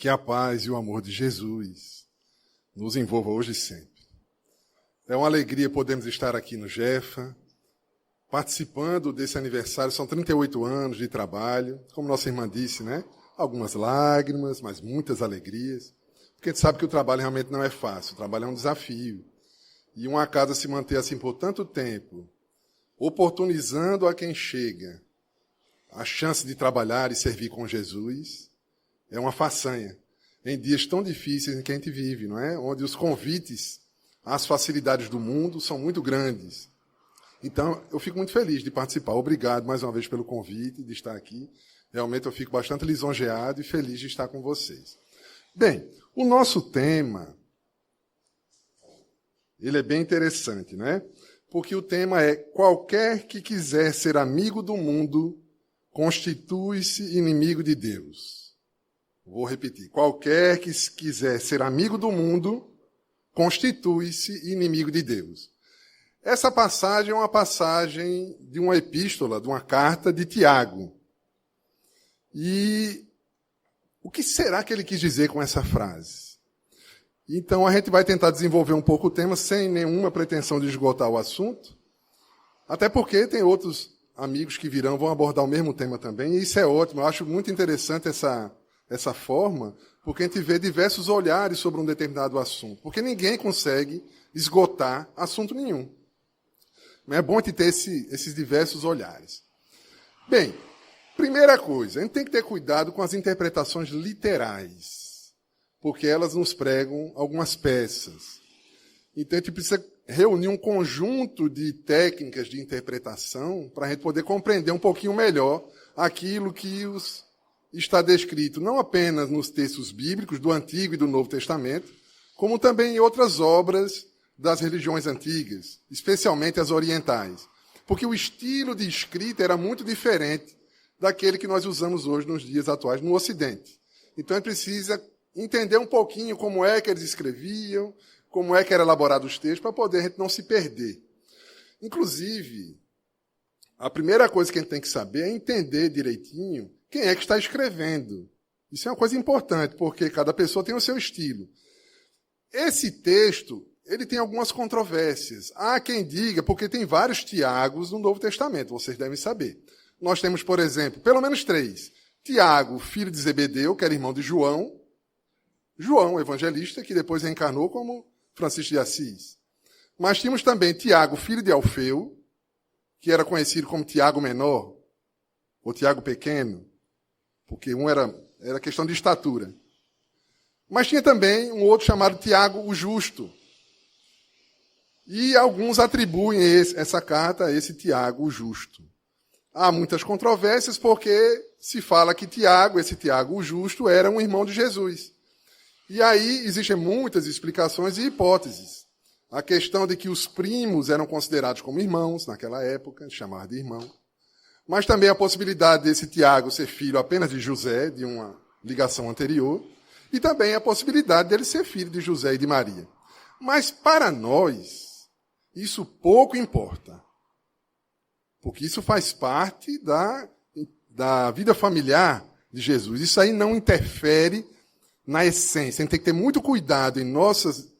Que a paz e o amor de Jesus nos envolva hoje e sempre. É uma alegria podermos estar aqui no Jefa, participando desse aniversário. São 38 anos de trabalho, como nossa irmã disse, né? Algumas lágrimas, mas muitas alegrias. Porque a gente sabe que o trabalho realmente não é fácil, o trabalho é um desafio. E uma casa se manter assim por tanto tempo, oportunizando a quem chega a chance de trabalhar e servir com Jesus, é uma façanha. Em dias tão difíceis em que a gente vive, não é? Onde os convites às facilidades do mundo são muito grandes. Então, eu fico muito feliz de participar. Obrigado mais uma vez pelo convite, de estar aqui. Realmente eu fico bastante lisonjeado e feliz de estar com vocês. Bem, o nosso tema, ele é bem interessante, né? Porque o tema é: qualquer que quiser ser amigo do mundo, constitui-se inimigo de Deus. Vou repetir. Qualquer que quiser ser amigo do mundo, constitui-se inimigo de Deus. Essa passagem é uma passagem de uma epístola, de uma carta de Tiago. E o que será que ele quis dizer com essa frase? Então, a gente vai tentar desenvolver um pouco o tema sem nenhuma pretensão de esgotar o assunto, até porque tem outros amigos que virão, vão abordar o mesmo tema também, e isso é ótimo. Eu acho muito interessante essa forma, porque a gente vê diversos olhares sobre um determinado assunto, porque ninguém consegue esgotar assunto nenhum. É bom a gente ter esses diversos olhares. Bem, primeira coisa, a gente tem que ter cuidado com as interpretações literais, porque elas nos pregam algumas peças. Então, a gente precisa reunir um conjunto de técnicas de interpretação para a gente poder compreender um pouquinho melhor aquilo que está descrito, não apenas nos textos bíblicos do Antigo e do Novo Testamento, como também em outras obras das religiões antigas, especialmente as orientais. Porque o estilo de escrita era muito diferente daquele que nós usamos hoje nos dias atuais no Ocidente. Então, a gente precisa entender um pouquinho como é que eles escreviam, como é que era elaborado os textos, para poder a gente não se perder. Inclusive, a primeira coisa que a gente tem que saber é entender direitinho quem é que está escrevendo. Isso é uma coisa importante, porque cada pessoa tem o seu estilo. Esse texto, ele tem algumas controvérsias. Há quem diga, porque tem vários Tiagos no Novo Testamento, vocês devem saber. Nós temos, por exemplo, pelo menos 3. Tiago, filho de Zebedeu, que era irmão de João. João, evangelista, que depois reencarnou como Francisco de Assis. Mas tínhamos também Tiago, filho de Alfeu, que era conhecido como Tiago Menor, ou Tiago Pequeno, porque um era questão de estatura. Mas tinha também um outro chamado Tiago o Justo. E alguns atribuem essa carta a esse Tiago o Justo. Há muitas controvérsias porque se fala que Tiago, esse Tiago o Justo, era um irmão de Jesus. E aí existem muitas explicações e hipóteses. A questão de que os primos eram considerados como irmãos naquela época, chamar de irmão. Mas também a possibilidade desse Tiago ser filho apenas de José, de uma ligação anterior. E também a possibilidade dele ser filho de José e de Maria. Mas para nós, isso pouco importa. Porque isso faz parte da vida familiar de Jesus. Isso aí não interfere na essência. A gente tem que ter muito cuidado em nossas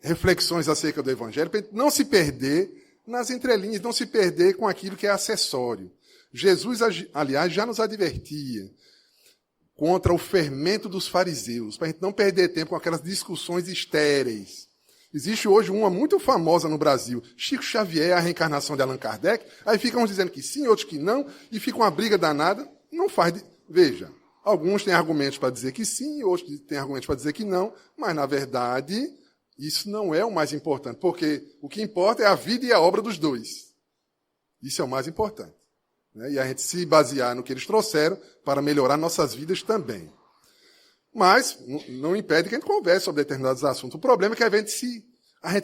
reflexões acerca do Evangelho, para não se perder nas entrelinhas, não se perder com aquilo que é acessório. Jesus, aliás, já nos advertia contra o fermento dos fariseus, para a gente não perder tempo com aquelas discussões estéreis. Existe hoje uma muito famosa no Brasil, Chico Xavier, a reencarnação de Allan Kardec, aí ficam uns dizendo que sim, outros que não, e fica uma briga danada, não faz... Veja, alguns têm argumentos para dizer que sim, outros têm argumentos para dizer que não, mas, na verdade, isso não é o mais importante, porque o que importa é a vida e a obra dos dois. Isso é o mais importante. Né? E a gente se basear no que eles trouxeram para melhorar nossas vidas também. Mas não impede que a gente converse sobre determinados assuntos. O problema é que a gente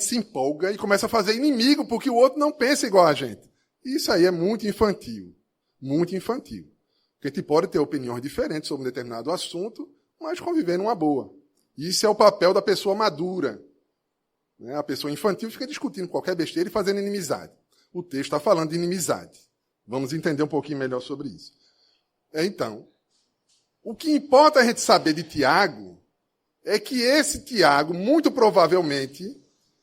se empolga e começa a fazer inimigo porque o outro não pensa igual a gente. Isso aí é muito infantil. Muito infantil. Porque a gente pode ter opiniões diferentes sobre um determinado assunto, mas conviver numa boa. Isso é o papel da pessoa madura. Né? A pessoa infantil fica discutindo qualquer besteira e fazendo inimizade. O texto está falando de inimizade. Vamos entender um pouquinho melhor sobre isso. Então, O que importa a gente saber de Tiago é que esse Tiago, muito provavelmente,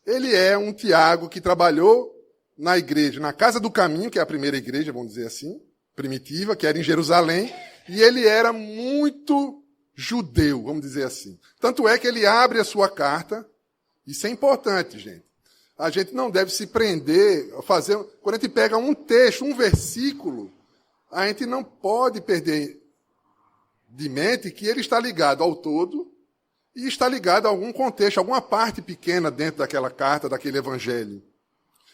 ele é um Tiago que trabalhou na igreja, na Casa do Caminho, que é a primeira igreja, vamos dizer assim, primitiva, que era em Jerusalém, e ele era muito judeu, vamos dizer assim. Tanto é que ele abre a sua carta, isso é importante, gente. A gente não deve se prender a fazer... Quando a gente pega um texto, um versículo, a gente não pode perder de mente que ele está ligado ao todo e está ligado a algum contexto, alguma parte pequena dentro daquela carta, daquele evangelho.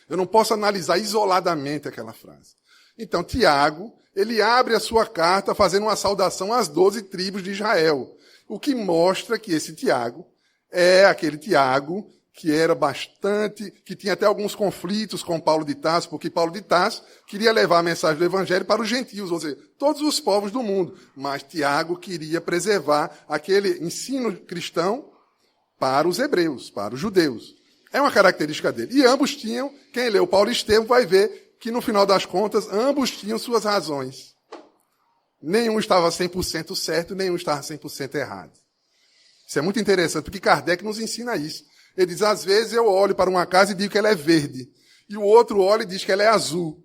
Eu não posso analisar isoladamente aquela frase. Então, Tiago, ele abre a sua carta fazendo uma saudação às 12 tribos de Israel, o que mostra que esse Tiago é aquele Tiago que era bastante, que tinha até alguns conflitos com Paulo de Tarso, porque Paulo de Tarso queria levar a mensagem do evangelho para os gentios, ou seja, todos os povos do mundo. Mas Tiago queria preservar aquele ensino cristão para os hebreus, para os judeus. É uma característica dele. E ambos tinham, quem leu Paulo e Estevão vai ver que no final das contas, ambos tinham suas razões. Nenhum estava 100% certo, nenhum estava 100% errado. Isso é muito interessante, porque Kardec nos ensina isso. Ele diz, às vezes eu olho para uma casa e digo que ela é verde. E o outro olha e diz que ela é azul.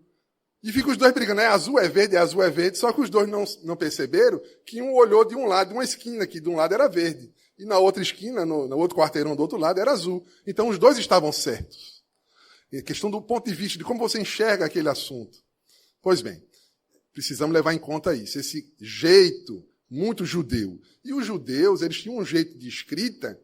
E fica os dois brigando, é azul, é verde, só que os dois não perceberam que um olhou de um lado, de uma esquina, que de um lado era verde. E na outra esquina, no outro quarteirão do outro lado, era azul. Então os dois estavam certos. É questão do ponto de vista de como você enxerga aquele assunto. Pois bem, precisamos levar em conta isso, esse jeito muito judeu. E os judeus, eles tinham um jeito de escrita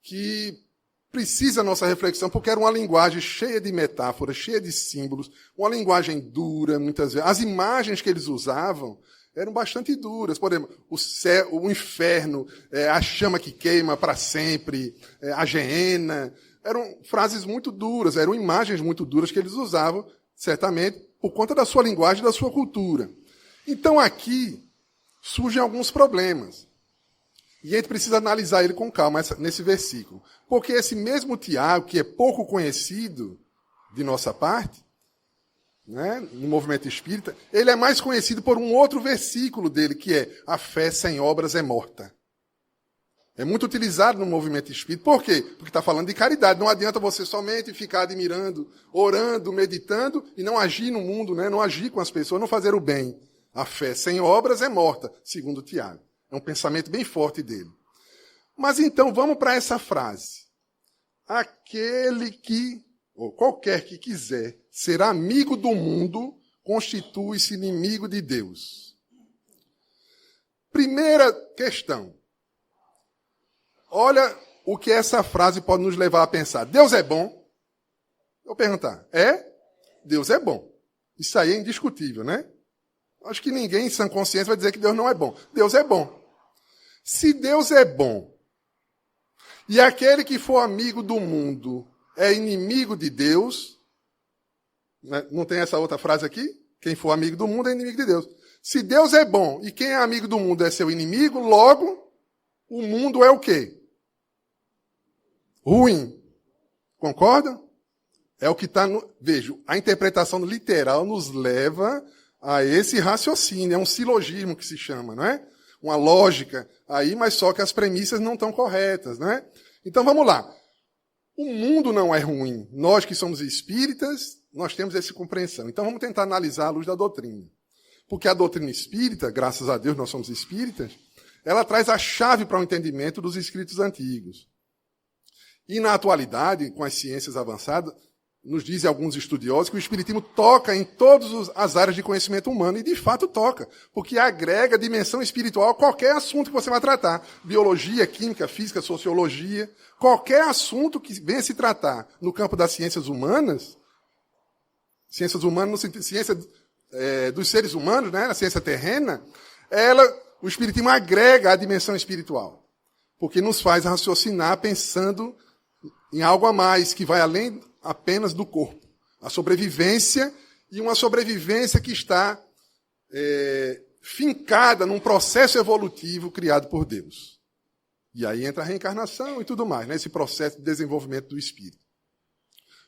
que precisa a nossa reflexão, porque era uma linguagem cheia de metáforas, cheia de símbolos, uma linguagem dura, muitas vezes. As imagens que eles usavam eram bastante duras. Por exemplo, o céu, o inferno, a chama que queima para sempre, a geena. Eram frases muito duras, eram imagens muito duras que eles usavam, certamente, por conta da sua linguagem e da sua cultura. Então, aqui surgem alguns problemas. E a gente precisa analisar ele com calma nesse versículo. Porque esse mesmo Tiago, que é pouco conhecido de nossa parte, né, no movimento espírita, ele é mais conhecido por um outro versículo dele, que é a fé sem obras é morta. É muito utilizado no movimento espírita. Por quê? Porque está falando de caridade. Não adianta você somente ficar admirando, orando, meditando e não agir no mundo, né, não agir com as pessoas, não fazer o bem. A fé sem obras é morta, segundo Tiago. É um pensamento bem forte dele. Mas então, vamos para essa frase. Aquele que, ou qualquer que quiser, ser amigo do mundo, constitui-se inimigo de Deus. Primeira questão. Olha o que essa frase pode nos levar a pensar. Deus é bom? Eu vou perguntar. É? Deus é bom. Isso aí é indiscutível, né? Acho que ninguém em sã consciência vai dizer que Deus não é bom. Deus é bom. Se Deus é bom, e aquele que for amigo do mundo é inimigo de Deus, né? Não tem essa outra frase aqui? Quem for amigo do mundo é inimigo de Deus. Se Deus é bom e quem é amigo do mundo é seu inimigo, logo, o mundo é o quê? Ruim. Concorda? É o que está no... Veja, a interpretação literal nos leva a esse raciocínio. É um silogismo que se chama, não é? Uma lógica aí, mas só que as premissas não estão corretas, não é? Então vamos lá. O mundo não é ruim. Nós que somos espíritas, nós temos essa compreensão. Então vamos tentar analisar à luz da doutrina. Porque a doutrina espírita, graças a Deus nós somos espíritas, ela traz a chave para o entendimento dos escritos antigos. E na atualidade, com as ciências avançadas, nos dizem alguns estudiosos que o espiritismo toca em todas as áreas de conhecimento humano, e de fato toca, porque agrega dimensão espiritual a qualquer assunto que você vai tratar. Biologia, química, física, sociologia, qualquer assunto que venha se tratar no campo das ciências humanas no sentido de ciência dos seres humanos, né, a ciência terrena, o espiritismo agrega a dimensão espiritual, porque nos faz raciocinar pensando em algo a mais, que vai além apenas do corpo. A sobrevivência, e uma sobrevivência que está fincada num processo evolutivo criado por Deus. E aí entra a reencarnação e tudo mais, né? Esse processo de desenvolvimento do espírito.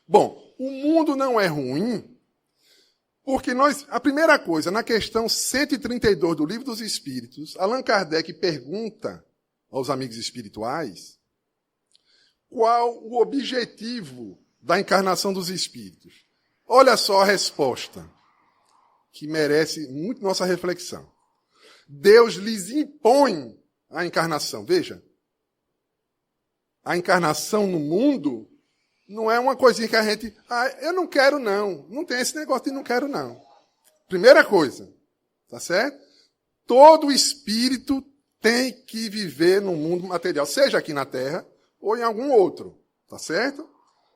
Bom, o mundo não é ruim Porque a primeira coisa, na questão 132 do Livro dos Espíritos, Allan Kardec pergunta aos amigos espirituais qual o objetivo da encarnação dos espíritos. Olha só a resposta, que merece muito nossa reflexão. Deus lhes impõe a encarnação. Veja, a encarnação no mundo não é uma coisinha que a gente... eu não quero não. Não tem esse negócio de não quero não. Primeira coisa, tá certo? Todo espírito tem que viver no mundo material, seja aqui na Terra ou em algum outro, tá certo?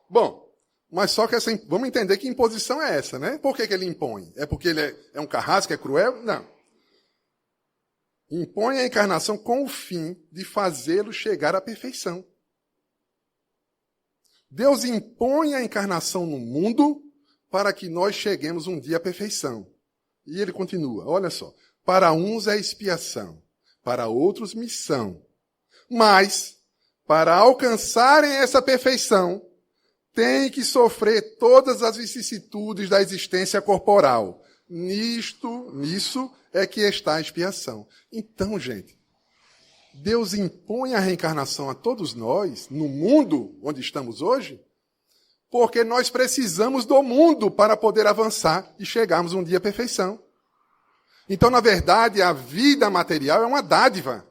Bom, mas só que vamos entender que imposição é essa, né? Por que ele impõe? É porque ele é um carrasco, é cruel? Não. Impõe a encarnação com o fim de fazê-lo chegar à perfeição. Deus impõe a encarnação no mundo para que nós cheguemos um dia à perfeição. E ele continua, olha só. Para uns é expiação, para outros missão. Mas, para alcançarem essa perfeição, têm que sofrer todas as vicissitudes da existência corporal. Nisso é que está a expiação. Então, gente, Deus impõe a reencarnação a todos nós, no mundo onde estamos hoje, porque nós precisamos do mundo para poder avançar e chegarmos um dia à perfeição. Então, na verdade, a vida material é uma dádiva.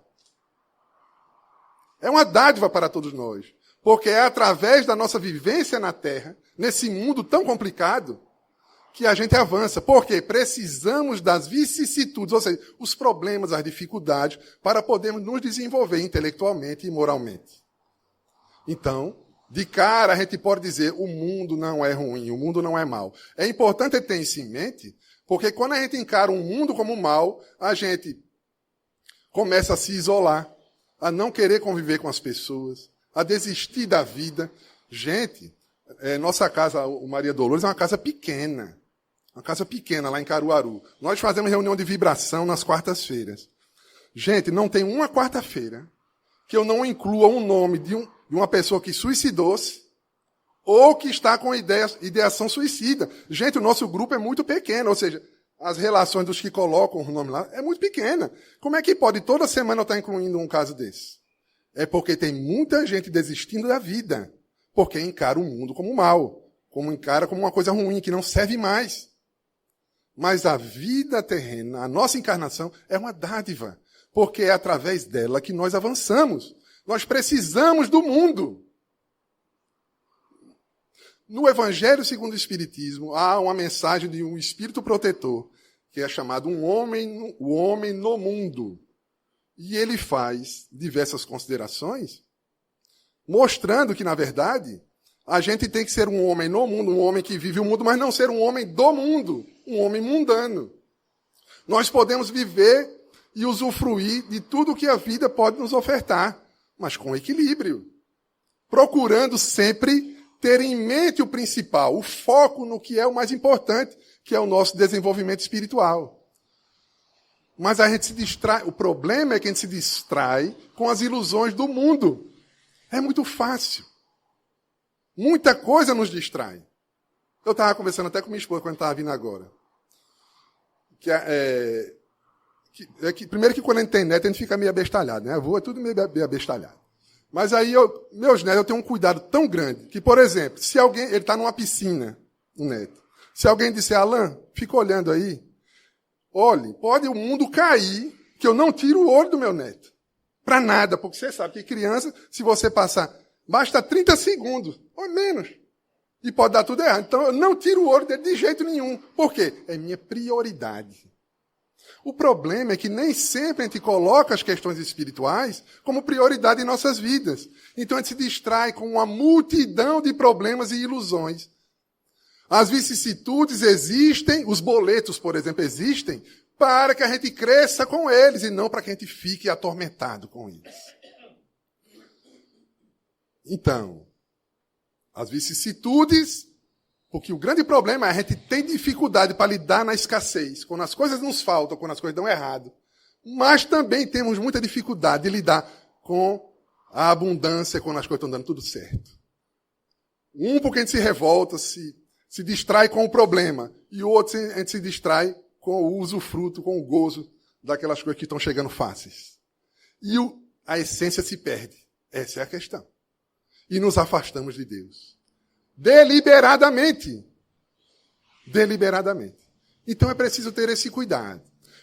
É uma dádiva para todos nós. Porque é através da nossa vivência na Terra, nesse mundo tão complicado, que a gente avança. Porque precisamos das vicissitudes, ou seja, os problemas, as dificuldades, para podermos nos desenvolver intelectualmente e moralmente. Então, de cara, a gente pode dizer, o mundo não é ruim, o mundo não é mau. É importante ter isso em mente, porque quando a gente encara um mundo como mal, a gente começa a se isolar, a não querer conviver com as pessoas, a desistir da vida. Gente, nossa casa, o Maria Dolores, é uma casa pequena. Uma casa pequena lá em Caruaru. Nós fazemos reunião de vibração nas quartas-feiras. Gente, não tem uma quarta-feira que eu não inclua um nome de uma pessoa que suicidou-se ou que está com ideação suicida. Gente, o nosso grupo é muito pequeno, ou seja, as relações dos que colocam o nome lá é muito pequena. Como é que pode toda semana eu estar incluindo um caso desse? É porque tem muita gente desistindo da vida, porque encara o mundo como mal, encara como uma coisa ruim, que não serve mais. Mas a vida terrena, a nossa encarnação, é uma dádiva, porque é através dela que nós avançamos. Nós precisamos do mundo. No Evangelho segundo o Espiritismo, há uma mensagem de um espírito protetor, que é chamado o homem no mundo. E ele faz diversas considerações, mostrando que, na verdade, a gente tem que ser um homem no mundo, um homem que vive o mundo, mas não ser um homem do mundo, um homem mundano. Nós podemos viver e usufruir de tudo que a vida pode nos ofertar, mas com equilíbrio, procurando sempre ter em mente o principal, o foco no que é o mais importante, que é o nosso desenvolvimento espiritual. Mas a gente se distrai. O problema é que a gente se distrai com as ilusões do mundo. É muito fácil. Muita coisa nos distrai. Eu estava conversando até com minha esposa quando estava vindo agora. Primeiro que quando a gente tem neto, a gente fica meio abestalhado, né? Avô é tudo meio abestalhado. Mas aí, meus netos, eu tenho um cuidado tão grande que, por exemplo, se alguém... Ele está numa piscina, um neto. Se alguém disser, Alain, fica olhando aí, olhe, pode o mundo cair, que eu não tiro o olho do meu neto. Para nada, porque você sabe que criança, se você passar, basta 30 segundos, ou menos, e pode dar tudo errado. Então, eu não tiro o olho dele de jeito nenhum. Por quê? É minha prioridade. O problema é que nem sempre a gente coloca as questões espirituais como prioridade em nossas vidas. Então, a gente se distrai com uma multidão de problemas e ilusões. As vicissitudes existem, os boletos, por exemplo, existem, para que a gente cresça com eles e não para que a gente fique atormentado com eles. Então, as vicissitudes, porque o grande problema é a gente tem dificuldade para lidar na escassez, quando as coisas nos faltam, quando as coisas dão errado. Mas também temos muita dificuldade de lidar com a abundância, quando as coisas estão dando tudo certo. Porque a gente se revolta, se se distrai com o problema. E o outro a gente se distrai com o usufruto, com o gozo daquelas coisas que estão chegando fáceis. E a essência se perde. Essa é a questão. E nos afastamos de Deus. Deliberadamente. Deliberadamente. Então é preciso ter esse cuidado.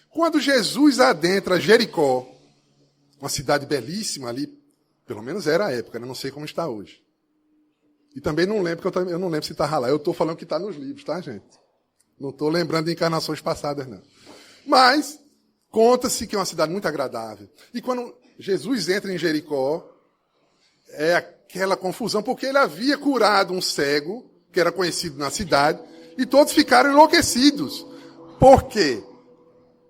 Quando Jesus adentra Jericó, uma cidade belíssima ali, pelo menos era a época, né? Não sei como está hoje. E também não lembro, porque eu não lembro se está lá. Eu estou falando que está nos livros, tá, gente? Não estou lembrando de encarnações passadas, não. Mas conta-se que é uma cidade muito agradável. E quando Jesus entra em Jericó, é aquela confusão, porque ele havia curado um cego, que era conhecido na cidade, e todos ficaram enlouquecidos. Por quê?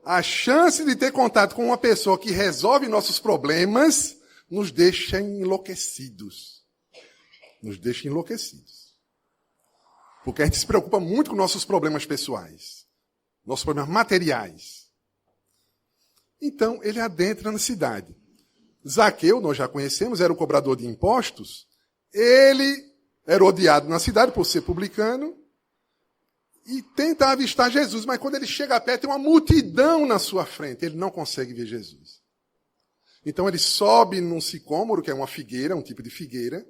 A chance de ter contato com uma pessoa que resolve nossos problemas nos deixa enlouquecidos. Nos deixa enlouquecidos. Porque a gente se preocupa muito com nossos problemas pessoais, nossos problemas materiais. Então, ele adentra na cidade. Zaqueu, nós já conhecemos, era o cobrador de impostos. Ele era odiado na cidade por ser publicano e tenta avistar Jesus, mas quando ele chega perto, tem uma multidão na sua frente. Ele não consegue ver Jesus. Então ele sobe num sicômoro, que é uma figueira, um tipo de figueira,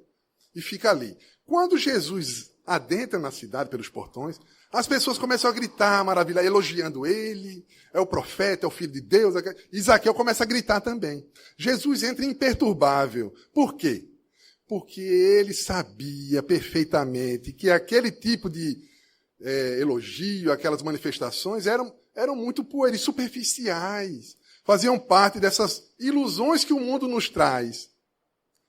e fica ali. Quando Jesus adentra na cidade pelos portões, as pessoas começam a gritar, maravilhar, elogiando ele, é o profeta, é o filho de Deus. E Zaqueu começa a gritar também. Jesus entra imperturbável. Por quê? Porque ele sabia perfeitamente que aquele tipo de elogio, aquelas manifestações eram muito pueris, superficiais. Faziam parte dessas ilusões que o mundo nos traz.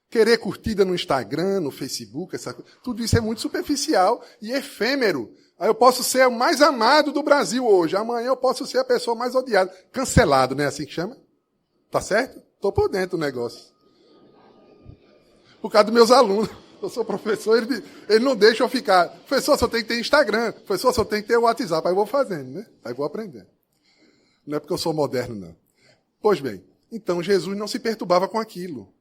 Querer curtida no Instagram, no Facebook, tudo isso é muito superficial e efêmero. Aí eu posso ser o mais amado do Brasil hoje. Amanhã eu posso ser a pessoa mais odiada. Cancelado, né? Assim que chama? Tá certo? Estou por dentro do negócio. Por causa dos meus alunos. Eu sou professor, ele não deixa eu ficar. Professor, só tem que ter Instagram. Professor, só tem que ter WhatsApp. Aí eu vou fazendo, né? Aí eu vou aprendendo. Não é porque eu sou moderno, não. Pois bem, então Jesus não se perturbava com aquilo.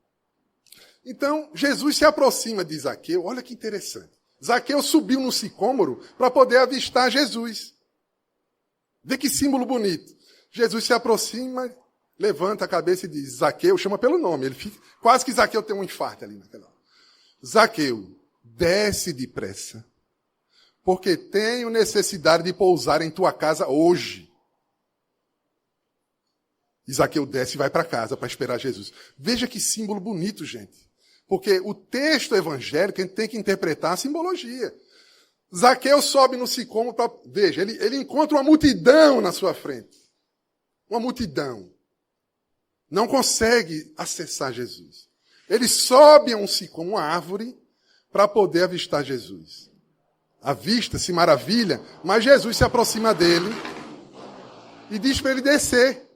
Então, Jesus se aproxima de Zaqueu. Olha que interessante. Zaqueu subiu no sicômoro para poder avistar Jesus. Vê que símbolo bonito. Jesus se aproxima, levanta a cabeça e diz, Zaqueu, chama pelo nome. Ele fica, quase que Zaqueu tem um infarto ali naquela hora. Zaqueu, desce depressa, porque tenho necessidade de pousar em tua casa hoje. E Zaqueu desce e vai para casa para esperar Jesus. Veja que símbolo bonito, gente. Porque o texto evangélico a gente tem que interpretar a simbologia. Zaqueu sobe no sicômoro para... Veja, ele encontra uma multidão na sua frente. Uma multidão. Não consegue acessar Jesus. Ele sobe a um sicômoro, uma árvore, para poder avistar Jesus. Avista, se maravilha, mas Jesus se aproxima dele e diz para ele descer.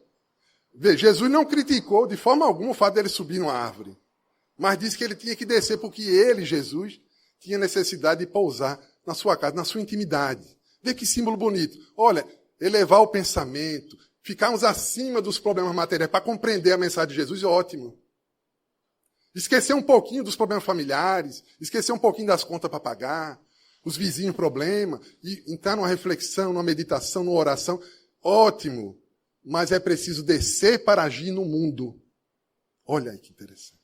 Veja, Jesus não criticou de forma alguma o fato dele subir numa árvore. Mas disse que ele tinha que descer porque ele, Jesus, tinha necessidade de pousar na sua casa, na sua intimidade. Vê que símbolo bonito. Olha, elevar o pensamento, ficarmos acima dos problemas materiais para compreender a mensagem de Jesus é ótimo. Esquecer um pouquinho dos problemas familiares, esquecer um pouquinho das contas para pagar, os vizinhos problema, e entrar numa reflexão, numa meditação, numa oração, ótimo. Mas é preciso descer para agir no mundo. Olha aí que interessante.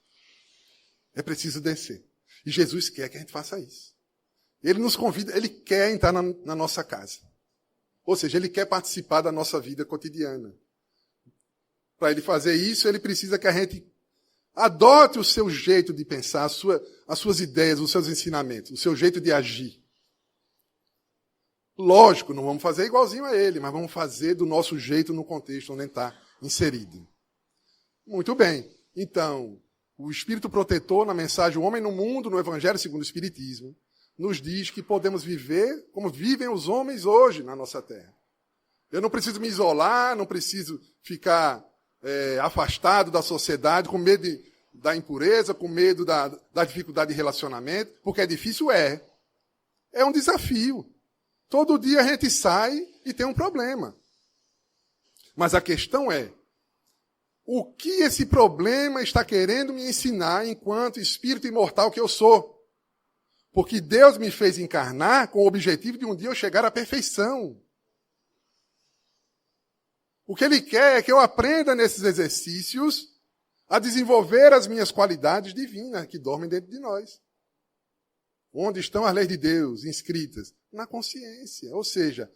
É preciso descer. E Jesus quer que a gente faça isso. Ele nos convida, ele quer entrar na nossa casa. Ou seja, ele quer participar da nossa vida cotidiana. Para ele fazer isso, ele precisa que a gente adote o seu jeito de pensar, as suas ideias, os seus ensinamentos, o seu jeito de agir. Lógico, não vamos fazer igualzinho a ele, mas vamos fazer do nosso jeito no contexto onde está inserido. Muito bem. Então, o Espírito protetor, na mensagem O Homem no Mundo, no Evangelho segundo o Espiritismo, nos diz que podemos viver como vivem os homens hoje na nossa terra. Eu não preciso me isolar, não preciso ficar afastado da sociedade, com medo da impureza, com medo da dificuldade de relacionamento, porque é difícil, é um desafio. Todo dia a gente sai e tem um problema. Mas a questão é, o que esse problema está querendo me ensinar enquanto espírito imortal que eu sou? Porque Deus me fez encarnar com o objetivo de um dia eu chegar à perfeição. O que Ele quer é que eu aprenda nesses exercícios a desenvolver as minhas qualidades divinas que dormem dentro de nós. Onde estão as leis de Deus inscritas? Na consciência. Ou seja,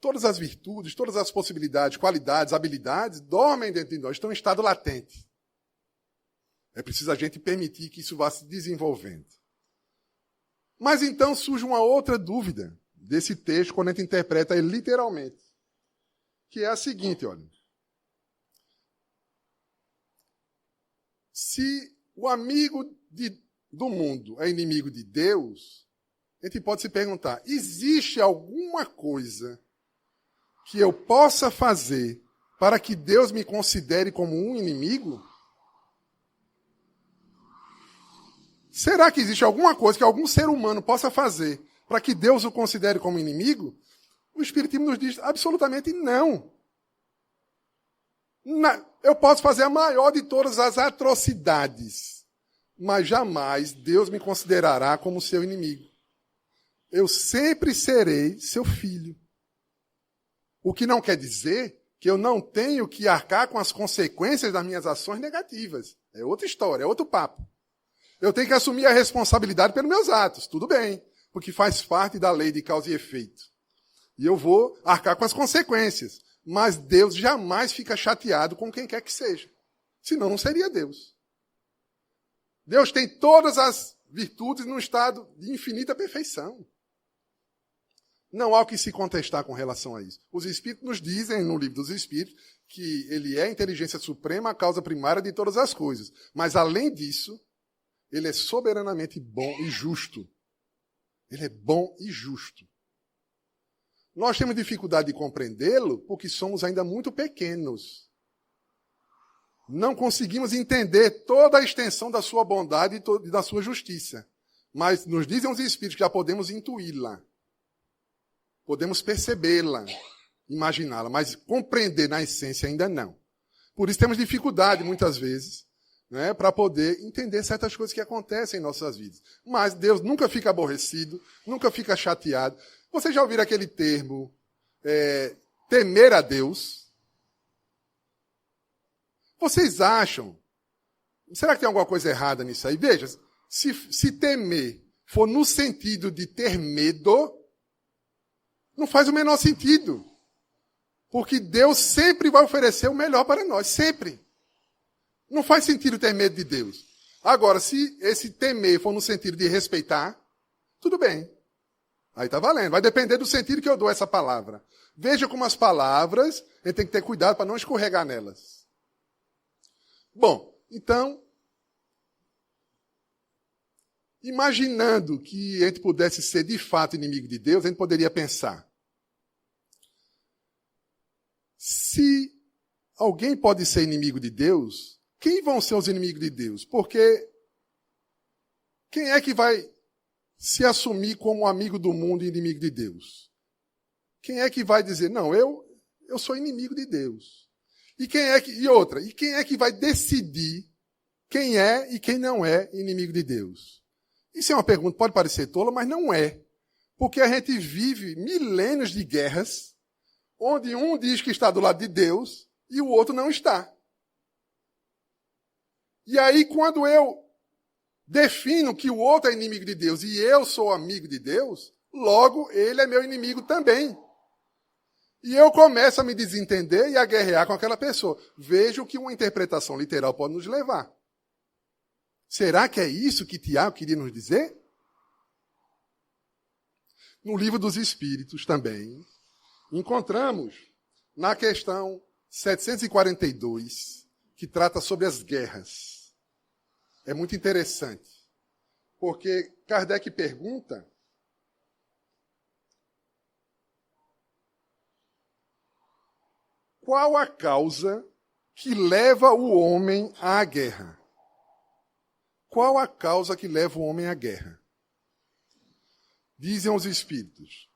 todas as virtudes, todas as possibilidades, qualidades, habilidades dormem dentro de nós, estão em estado latente. É preciso a gente permitir que isso vá se desenvolvendo. Mas então surge uma outra dúvida desse texto, quando a gente interpreta ele literalmente, que é a seguinte, olha. Se o amigo do mundo é inimigo de Deus, a gente pode se perguntar, existe alguma coisa que eu possa fazer para que Deus me considere como um inimigo? Será que existe alguma coisa que algum ser humano possa fazer para que Deus o considere como inimigo? O Espiritismo nos diz absolutamente não. Eu posso fazer a maior de todas as atrocidades, mas jamais Deus me considerará como seu inimigo. Eu sempre serei seu filho. O que não quer dizer que eu não tenho que arcar com as consequências das minhas ações negativas. É outra história, é outro papo. Eu tenho que assumir a responsabilidade pelos meus atos, tudo bem, porque faz parte da lei de causa e efeito. E eu vou arcar com as consequências. Mas Deus jamais fica chateado com quem quer que seja. Senão não seria Deus. Deus tem todas as virtudes num estado de infinita perfeição. Não há o que se contestar com relação a isso. Os Espíritos nos dizem, no livro dos Espíritos, que Ele é a inteligência suprema, a causa primária de todas as coisas. Mas, além disso, Ele é soberanamente bom e justo. Ele é bom e justo. Nós temos dificuldade de compreendê-lo porque somos ainda muito pequenos. Não conseguimos entender toda a extensão da sua bondade e da sua justiça. Mas nos dizem os Espíritos que já podemos intuí-la. Podemos percebê-la, imaginá-la, mas compreender na essência ainda não. Por isso temos dificuldade, muitas vezes, né, para poder entender certas coisas que acontecem em nossas vidas. Mas Deus nunca fica aborrecido, nunca fica chateado. Vocês já ouviram aquele termo, temer a Deus? Vocês acham? Será que tem alguma coisa errada nisso aí? Veja, se temer for no sentido de ter medo, não faz o menor sentido. Porque Deus sempre vai oferecer o melhor para nós, sempre. Não faz sentido ter medo de Deus. Agora, se esse temer for no sentido de respeitar, tudo bem. Aí está valendo. Vai depender do sentido que eu dou a essa palavra. Veja como as palavras, a gente tem que ter cuidado para não escorregar nelas. Bom, então, imaginando que a gente pudesse ser de fato inimigo de Deus, a gente poderia pensar: se alguém pode ser inimigo de Deus, quem vão ser os inimigos de Deus? Porque quem é que vai se assumir como amigo do mundo e inimigo de Deus? Quem é que vai dizer, não, eu sou inimigo de Deus? E quem é que vai decidir quem é e quem não é inimigo de Deus? Isso é uma pergunta, pode parecer tola, mas não é. Porque a gente vive milênios de guerras, onde um diz que está do lado de Deus e o outro não está. E aí, quando eu defino que o outro é inimigo de Deus e eu sou amigo de Deus, logo ele é meu inimigo também. E eu começo a me desentender e a guerrear com aquela pessoa. Veja o que uma interpretação literal pode nos levar. Será que é isso que Tiago queria nos dizer? No livro dos Espíritos também, encontramos na questão 742, que trata sobre as guerras. É muito interessante, porque Kardec pergunta qual a causa que leva o homem à guerra? Qual a causa que leva o homem à guerra? Dizem os Espíritos: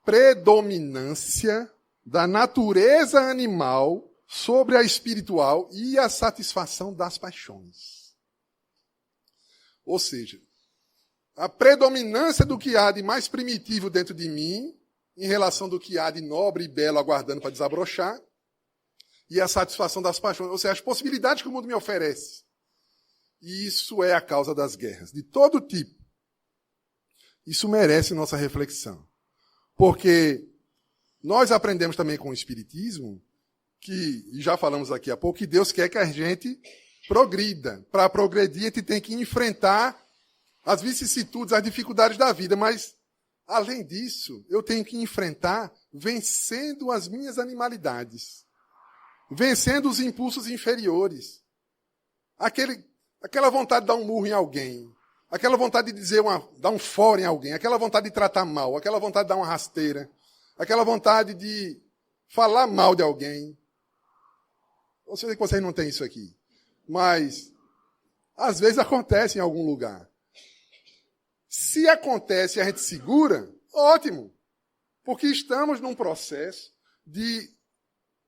predominância da natureza animal sobre a espiritual e a satisfação das paixões. Ou seja, a predominância do que há de mais primitivo dentro de mim, em relação do que há de nobre e belo aguardando para desabrochar, e a satisfação das paixões, ou seja, as possibilidades que o mundo me oferece. E isso é a causa das guerras, de todo tipo. Isso merece nossa reflexão. Porque nós aprendemos também com o Espiritismo, e já falamos aqui há pouco, que Deus quer que a gente progrida. Para progredir, a gente tem que enfrentar as vicissitudes, as dificuldades da vida. Mas, além disso, eu tenho que enfrentar vencendo as minhas animalidades. Vencendo os impulsos inferiores. Aquela vontade de dar um murro em alguém. Aquela vontade de dar um fora em alguém. Aquela vontade de tratar mal. Aquela vontade de dar uma rasteira. Aquela vontade de falar mal de alguém. Eu sei que vocês não têm isso aqui. Mas, às vezes acontece em algum lugar. Se acontece e a gente segura, ótimo. Porque estamos num processo de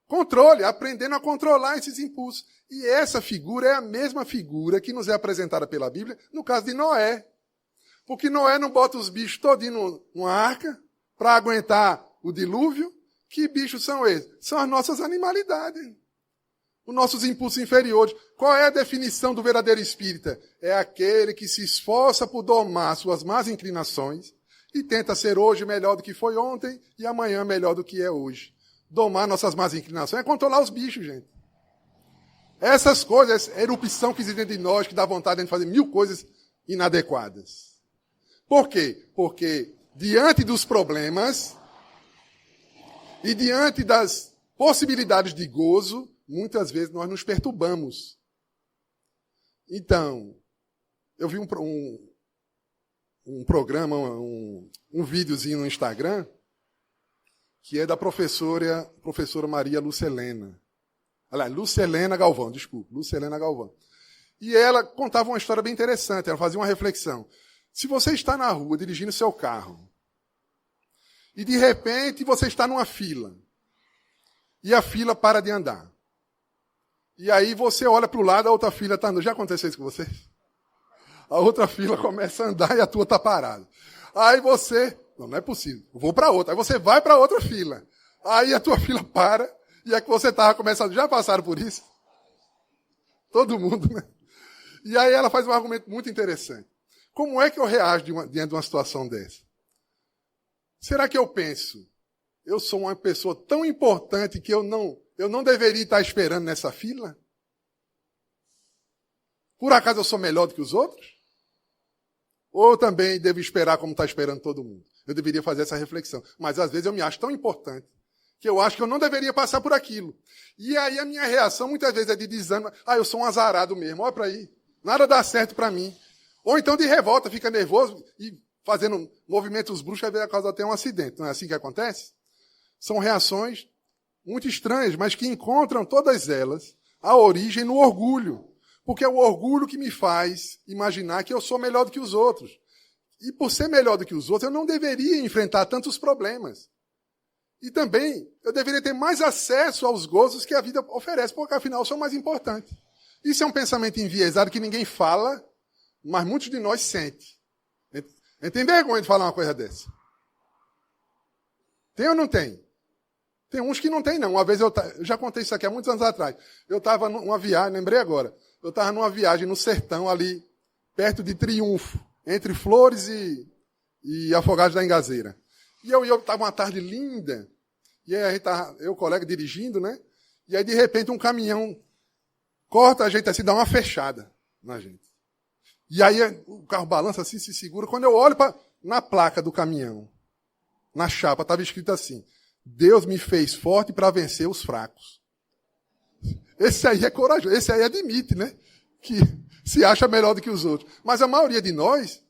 controle, aprendendo a controlar esses impulsos. E essa figura é a mesma figura que nos é apresentada pela Bíblia no caso de Noé. Porque Noé não bota os bichos todinhos numa arca para aguentar o dilúvio. Que bichos são esses? São as nossas animalidades. Os nossos impulsos inferiores. Qual é a definição do verdadeiro espírita? É aquele que se esforça por domar suas más inclinações e tenta ser hoje melhor do que foi ontem e amanhã melhor do que é hoje. Domar nossas más inclinações é controlar os bichos, gente. Essas coisas, essa erupção que existe dentro de nós, que dá vontade de fazer 1000 coisas inadequadas. Por quê? Porque diante dos problemas e diante das possibilidades de gozo, muitas vezes nós nos perturbamos. Então, eu vi um programa, um videozinho no Instagram, que é da professora Maria Lucelena. Aliás, Lucelena Galvão, desculpa, Lucelena Galvão. E ela contava uma história bem interessante, ela fazia uma reflexão. Se você está na rua dirigindo seu carro, e de repente você está numa fila, e a fila para de andar. E aí você olha para o lado, a outra fila está andando. Já aconteceu isso com você? A outra fila começa a andar e a tua está parada. Aí você... Não é possível. Vou para outra. Aí você vai para outra fila. Aí a tua fila para e é que você estava começando. Já passaram por isso? Todo mundo, né? E aí ela faz um argumento muito interessante. Como é que eu reajo diante de uma situação dessa? Será que eu penso, eu sou uma pessoa tão importante que eu não deveria estar esperando nessa fila? Por acaso eu sou melhor do que os outros? Ou eu também devo esperar como está esperando todo mundo? Eu deveria fazer essa reflexão. Mas às vezes eu me acho tão importante que eu acho que eu não deveria passar por aquilo. E aí a minha reação muitas vezes é de desânimo. Eu sou um azarado mesmo, olha para aí. Nada dá certo para mim. Ou então de revolta, fica nervoso e fazendo movimentos bruscos, às vezes causa até um acidente. Não é assim que acontece? São reações muito estranhas, mas que encontram todas elas a origem no orgulho. Porque é o orgulho que me faz imaginar que eu sou melhor do que os outros. E por ser melhor do que os outros, eu não deveria enfrentar tantos problemas. E também, eu deveria ter mais acesso aos gozos que a vida oferece, porque afinal eu sou mais importante. Isso é um pensamento enviesado que ninguém fala, mas muitos de nós sentem. A gente tem vergonha de falar uma coisa dessa. Tem ou não tem? Tem uns que não tem, não. Uma vez eu já contei isso aqui há muitos anos atrás. Eu estava numa viagem, lembrei agora. Eu estava numa viagem no sertão ali, perto de Triunfo, entre Flores e Afogados da Engazeira. E eu estava uma tarde linda, e aí eu e o colega dirigindo, né? E aí, de repente, um caminhão corta a gente assim, dá uma fechada na gente. E aí o carro balança assim, se segura. Quando eu olho na placa do caminhão, na chapa, estava escrito assim: Deus me fez forte para vencer os fracos. Esse aí é corajoso, esse aí admite, né? Que se acha melhor do que os outros. Mas a maioria de nós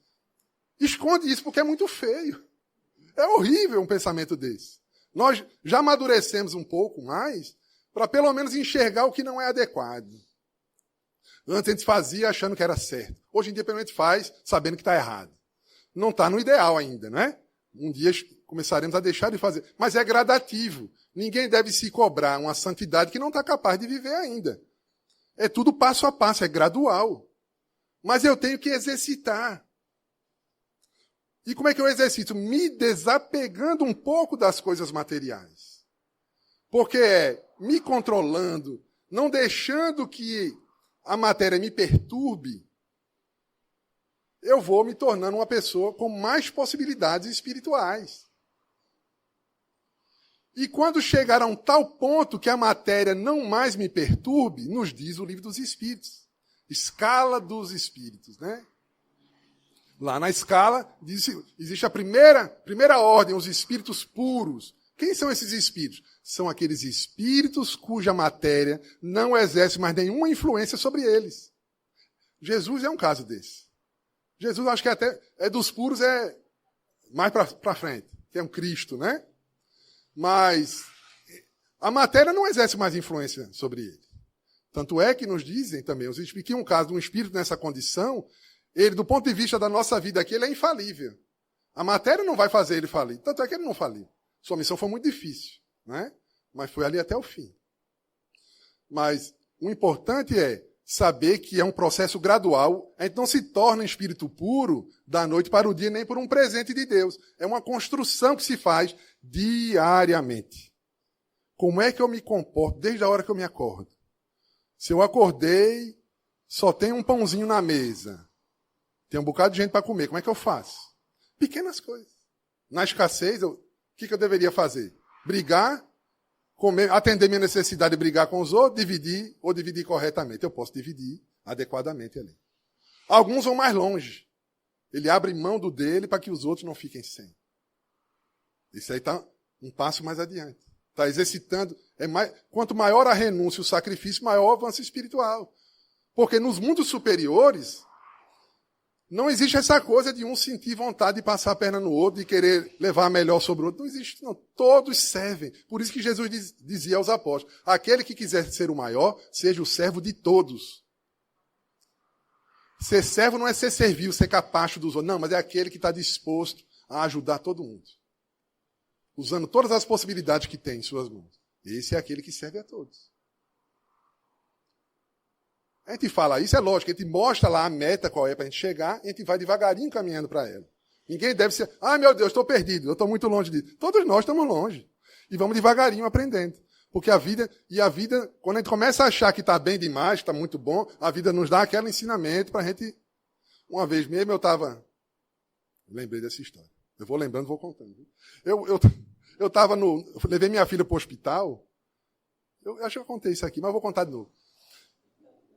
esconde isso porque é muito feio. É horrível um pensamento desse. Nós já amadurecemos um pouco mais para pelo menos enxergar o que não é adequado. Antes a gente fazia achando que era certo. Hoje em dia, pelo menos, faz sabendo que está errado. Não está no ideal ainda, né? Um dia começaremos a deixar de fazer. Mas é gradativo. Ninguém deve se cobrar uma santidade que não está capaz de viver ainda. É tudo passo a passo, é gradual. Mas eu tenho que exercitar. E como é que eu exercito? Me desapegando um pouco das coisas materiais. Porque é me controlando, não deixando que a matéria me perturbe, eu vou me tornando uma pessoa com mais possibilidades espirituais. E quando chegar a um tal ponto que a matéria não mais me perturbe, nos diz o Livro dos Espíritos. Escala dos Espíritos, né? Lá na escala, existe a primeira ordem, os espíritos puros. Quem são esses espíritos? São aqueles espíritos cuja matéria não exerce mais nenhuma influência sobre eles. Jesus é um caso desse. Jesus, acho que até dos puros, é mais para frente, que é um Cristo, né? Mas a matéria não exerce mais influência sobre ele. Tanto é que nos dizem também, os espíritos, que um caso de um espírito nessa condição, ele, do ponto de vista da nossa vida aqui, ele é infalível. A matéria não vai fazer ele falir. Tanto é que ele não faliu. Sua missão foi muito difícil, né? Mas foi ali até o fim. Mas o importante é saber que é um processo gradual. A gente não se torna um espírito puro da noite para o dia, nem por um presente de Deus. É uma construção que se faz diariamente. Como é que eu me comporto desde a hora que eu me acordo? Se eu acordei, só tem um pãozinho na mesa, tem um bocado de gente para comer, como é que eu faço? Pequenas coisas. Na escassez, o que eu deveria fazer? Brigar, comer, atender minha necessidade de brigar com os outros, dividir corretamente. Eu posso dividir adequadamente ali. Alguns vão mais longe. Ele abre mão do dele para que os outros não fiquem sem. Isso aí está um passo mais adiante. Está exercitando. Quanto maior a renúncia e o sacrifício, maior o avanço espiritual. Porque nos mundos superiores, não existe essa coisa de um sentir vontade de passar a perna no outro, de querer levar melhor sobre o outro. Não existe, não. Todos servem. Por isso que Jesus dizia aos apóstolos, aquele que quiser ser o maior, seja o servo de todos. Ser servo não é ser servil, ser capacho dos outros. Não, mas é aquele que está disposto a ajudar todo mundo. Usando todas as possibilidades que tem em suas mãos. Esse é aquele que serve a todos. A gente fala isso, é lógico, a gente mostra lá a meta qual é para a gente chegar, e a gente vai devagarinho caminhando para ela. Ninguém deve ser, meu Deus, estou perdido, eu estou muito longe disso. Todos nós estamos longe. E vamos devagarinho aprendendo. Porque a vida, quando a gente começa a achar que está bem demais, está muito bom, a vida nos dá aquele ensinamento para a gente. Uma vez mesmo eu lembrei dessa história. Eu vou lembrando, vou contando. Eu levei minha filha para o hospital. Eu acho que eu contei isso aqui, mas vou contar de novo.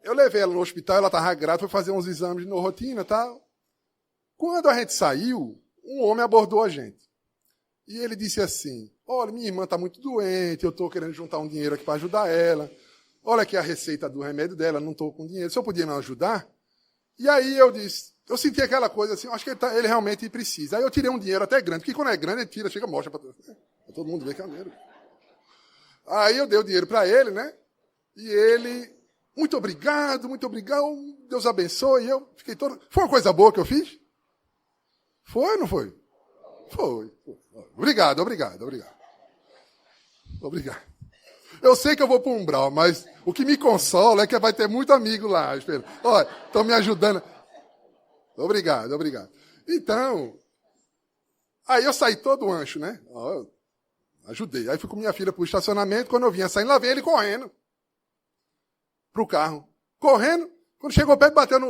Eu levei ela no hospital, ela estava grávida, foi fazer uns exames de rotina e tal. Quando a gente saiu, um homem abordou a gente. E ele disse assim, olha, minha irmã está muito doente, eu estou querendo juntar um dinheiro aqui para ajudar ela. Olha aqui a receita do remédio dela, não estou com dinheiro. O senhor podia me ajudar? E aí eu senti aquela coisa assim, acho que ele realmente precisa. Aí eu tirei um dinheiro até grande, porque quando é grande, ele tira, chega, mostra para todo mundo ver que é dinheiro. Aí eu dei o dinheiro para ele, né? E ele, muito obrigado, Deus abençoe. E eu fiquei todo... Foi uma coisa boa que eu fiz? Foi ou não foi? Foi. Obrigado. Eu sei que eu vou para o umbral, mas o que me consola é que vai ter muito amigo lá. Olha, estão me ajudando. Obrigado. Então, aí eu saí todo ancho, né? Ajudei. Aí fui com minha filha para o estacionamento. Quando eu vinha saindo, lá veio ele correndo para o carro. Correndo. Quando chegou perto, bateu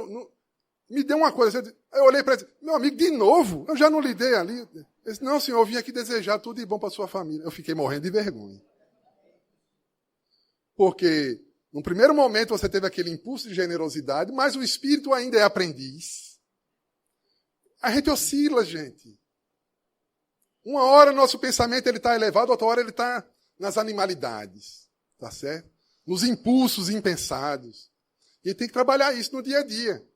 me deu uma coisa. Aí eu olhei para ele, meu amigo, de novo? Eu já não lhe dei ali. Ele disse, não, senhor, eu vim aqui desejar tudo de bom para sua família. Eu fiquei morrendo de vergonha. Porque, no primeiro momento, você teve aquele impulso de generosidade, mas o espírito ainda é aprendiz. A gente oscila, gente. Uma hora nosso pensamento está elevado, outra hora ele está nas animalidades. Tá certo? Nos impulsos impensados. E ele tem que trabalhar isso no dia a dia.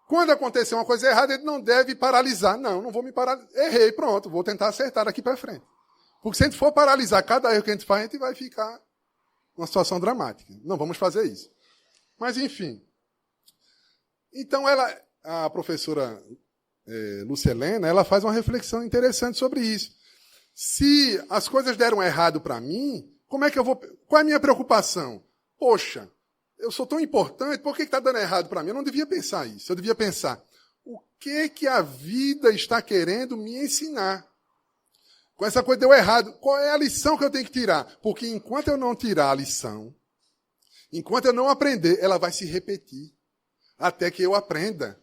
Quando acontecer uma coisa errada, ele não deve paralisar. Não vou me paralisar. Errei, pronto, vou tentar acertar daqui para frente. Porque se a gente for paralisar cada erro que a gente faz, a gente vai ficar numa situação dramática. Não vamos fazer isso. Mas, enfim. Então, a professora Lúcia Helena, ela faz uma reflexão interessante sobre isso. Se as coisas deram errado para mim, como é que eu vou... Qual é a minha preocupação? Poxa, eu sou tão importante, por que está dando errado para mim? Eu não devia pensar isso. Eu devia pensar, o que a vida está querendo me ensinar. Com essa coisa deu errado. Qual é a lição que eu tenho que tirar? Porque enquanto eu não tirar a lição, enquanto eu não aprender, ela vai se repetir. Até que eu aprenda.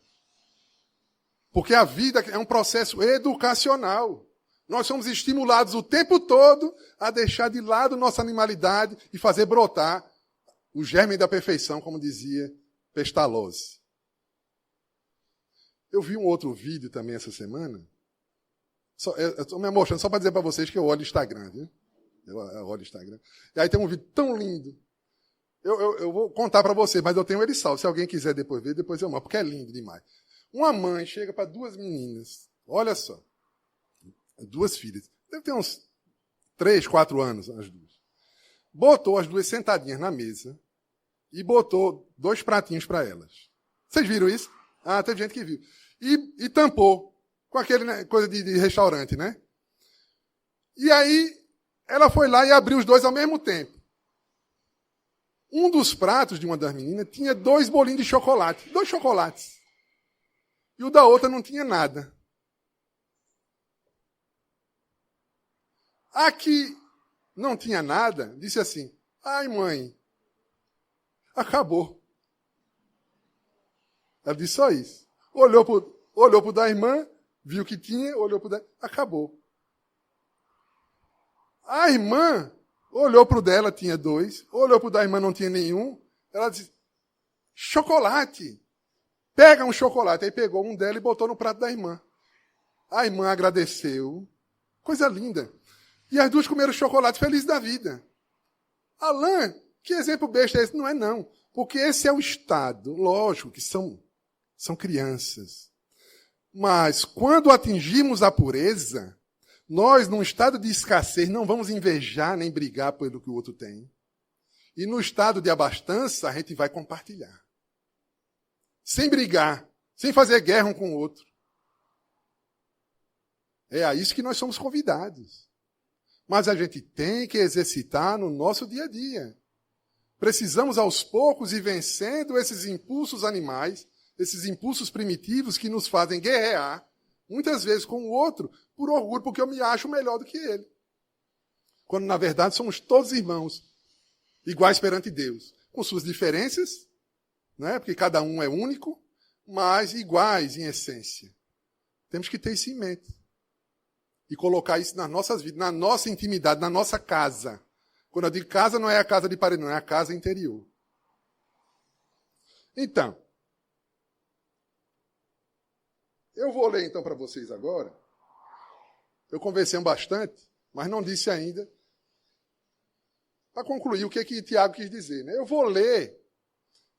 Porque a vida é um processo educacional. Nós somos estimulados o tempo todo a deixar de lado nossa animalidade e fazer brotar o germe da perfeição, como dizia Pestalozzi. Eu vi um outro vídeo também essa semana. Eu estou me mostrando só para dizer para vocês que eu olho o Instagram, viu? Eu olho o Instagram. E aí tem um vídeo tão lindo. Eu vou contar para vocês, mas eu tenho ele salvo. Se alguém quiser depois ver, depois eu mostro, porque é lindo demais. Uma mãe chega para duas meninas. Olha só. Duas filhas. Deve ter uns 3, 4 anos, as duas. Botou as duas sentadinhas na mesa e botou 2 pratinhos para elas. Vocês viram isso? Ah, teve gente que viu. E tampou com aquele, né, coisa de restaurante, né? E aí ela foi lá e abriu os 2 ao mesmo tempo. Um dos pratos de uma das meninas tinha 2 bolinhos de chocolate. 2 chocolates. E o da outra não tinha nada. A que não tinha nada, disse assim, ai mãe, acabou. Ela disse só isso. Olhou pro da irmã, viu que tinha, olhou pro da... Acabou. A irmã olhou pro dela, tinha 2. Olhou pro da irmã, não tinha nenhum. Ela disse, chocolate. Pega um chocolate. Aí pegou um dela e botou no prato da irmã. A irmã agradeceu. Coisa linda. E as duas comeram chocolate felizes da vida. Alain, que exemplo besta é esse? Não é não. Porque esse é o estado. Lógico que são crianças. Mas quando atingimos a pureza, nós, num estado de escassez, não vamos invejar nem brigar pelo que o outro tem. E no estado de abastança, a gente vai compartilhar. Sem brigar, sem fazer guerra um com o outro. É a isso que nós somos convidados. Mas a gente tem que exercitar no nosso dia a dia. Precisamos, aos poucos, ir vencendo esses impulsos animais, esses impulsos primitivos que nos fazem guerrear, muitas vezes com o outro, por orgulho, porque eu me acho melhor do que ele. Quando, na verdade, somos todos irmãos, iguais perante Deus, com suas diferenças, né? Porque cada um é único, mas iguais em essência. Temos que ter isso em mente. E colocar isso nas nossas vidas, na nossa intimidade, na nossa casa. Quando eu digo casa, não é a casa de parede, não, é a casa interior. Então, eu vou ler então para vocês agora. Eu conversei bastante, mas não disse ainda. Para concluir, o que Tiago quis dizer, né? Eu vou ler,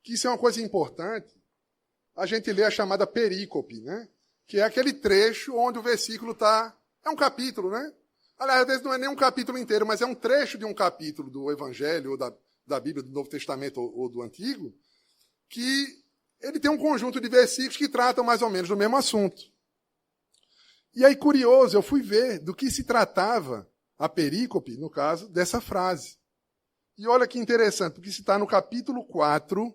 que isso é uma coisa importante, a gente lê a chamada perícope, né? Que é aquele trecho onde o versículo está... É um capítulo, né? Aliás, às vezes não é nem um capítulo inteiro, mas é um trecho de um capítulo do Evangelho, ou da Bíblia, do Novo Testamento ou do Antigo, que ele tem um conjunto de versículos que tratam mais ou menos do mesmo assunto. E aí, curioso, eu fui ver do que se tratava a perícope, no caso, dessa frase. E olha que interessante, porque se está no capítulo 4,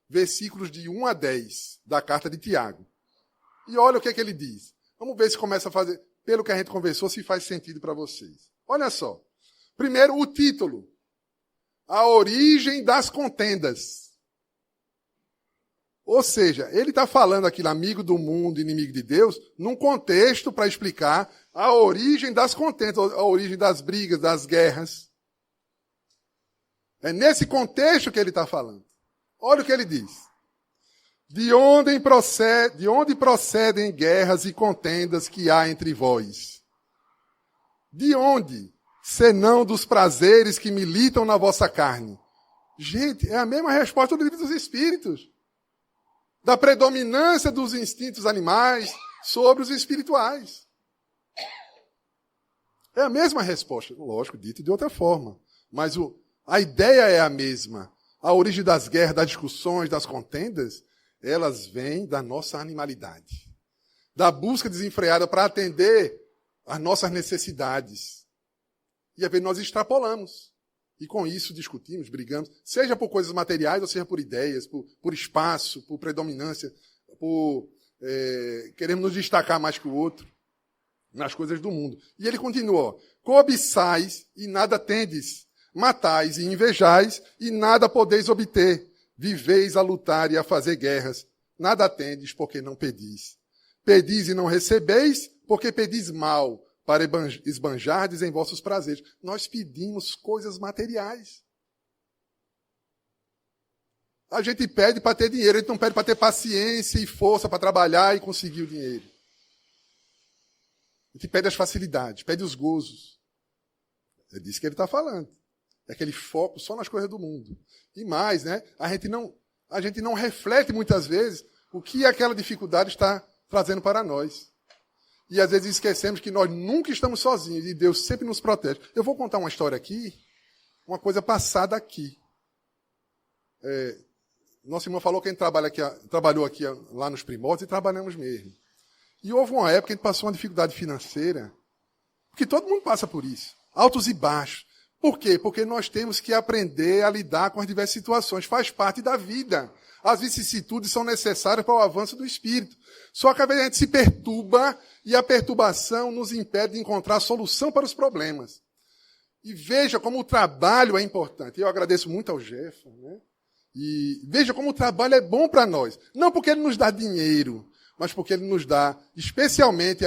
versículos de 1 a 10, da carta de Tiago. E olha o que ele diz. Vamos ver se começa a fazer, pelo que a gente conversou, se faz sentido para vocês. Olha só. Primeiro, o título. A origem das contendas. Ou seja, ele está falando aqui, amigo do mundo, inimigo de Deus, num contexto para explicar a origem das contendas, a origem das brigas, das guerras. É nesse contexto que ele está falando. Olha o que ele diz. De onde procedem guerras e contendas que há entre vós? De onde? Senão dos prazeres que militam na vossa carne. Gente, é a mesma resposta do livro dos Espíritos. Da predominância dos instintos animais sobre os espirituais. É a mesma resposta. Lógico, dito de outra forma. Mas a ideia é a mesma. A origem das guerras, das discussões, das contendas, elas vêm da nossa animalidade. Da busca desenfreada para atender às nossas necessidades. E às vezes nós extrapolamos. E com isso discutimos, brigamos, seja por coisas materiais, ou seja por ideias, por espaço, por predominância. queremos nos destacar mais que o outro nas coisas do mundo. E ele continuou: cobiçais e nada tendes, matais e invejais e nada podeis obter, viveis a lutar e a fazer guerras, nada tendes porque não pedis. Pedis e não recebeis, porque pedis mal, para esbanjardes em vossos prazeres. Nós pedimos coisas materiais. A gente pede para ter dinheiro, a gente não pede para ter paciência e força para trabalhar e conseguir o dinheiro. A gente pede as facilidades, pede os gozos. É disso que ele está falando. É aquele foco só nas coisas do mundo. E mais, né? A gente não reflete muitas vezes o que aquela dificuldade está trazendo para nós. E às vezes esquecemos que nós nunca estamos sozinhos e Deus sempre nos protege. Eu vou contar uma história aqui, uma coisa passada aqui. Nossa irmã falou que a gente trabalhou aqui lá nos Primórdios e trabalhamos mesmo. E houve uma época que a gente passou uma dificuldade financeira, porque todo mundo passa por isso, altos e baixos. Por quê? Porque nós temos que aprender a lidar com as diversas situações, faz parte da vida. As vicissitudes são necessárias para o avanço do espírito. Só que às vezes a gente se perturba e a perturbação nos impede de encontrar a solução para os problemas. E veja como o trabalho é importante. Eu agradeço muito ao Jeff, né? E veja como o trabalho é bom para nós. Não porque ele nos dá dinheiro, mas porque ele nos dá, especialmente,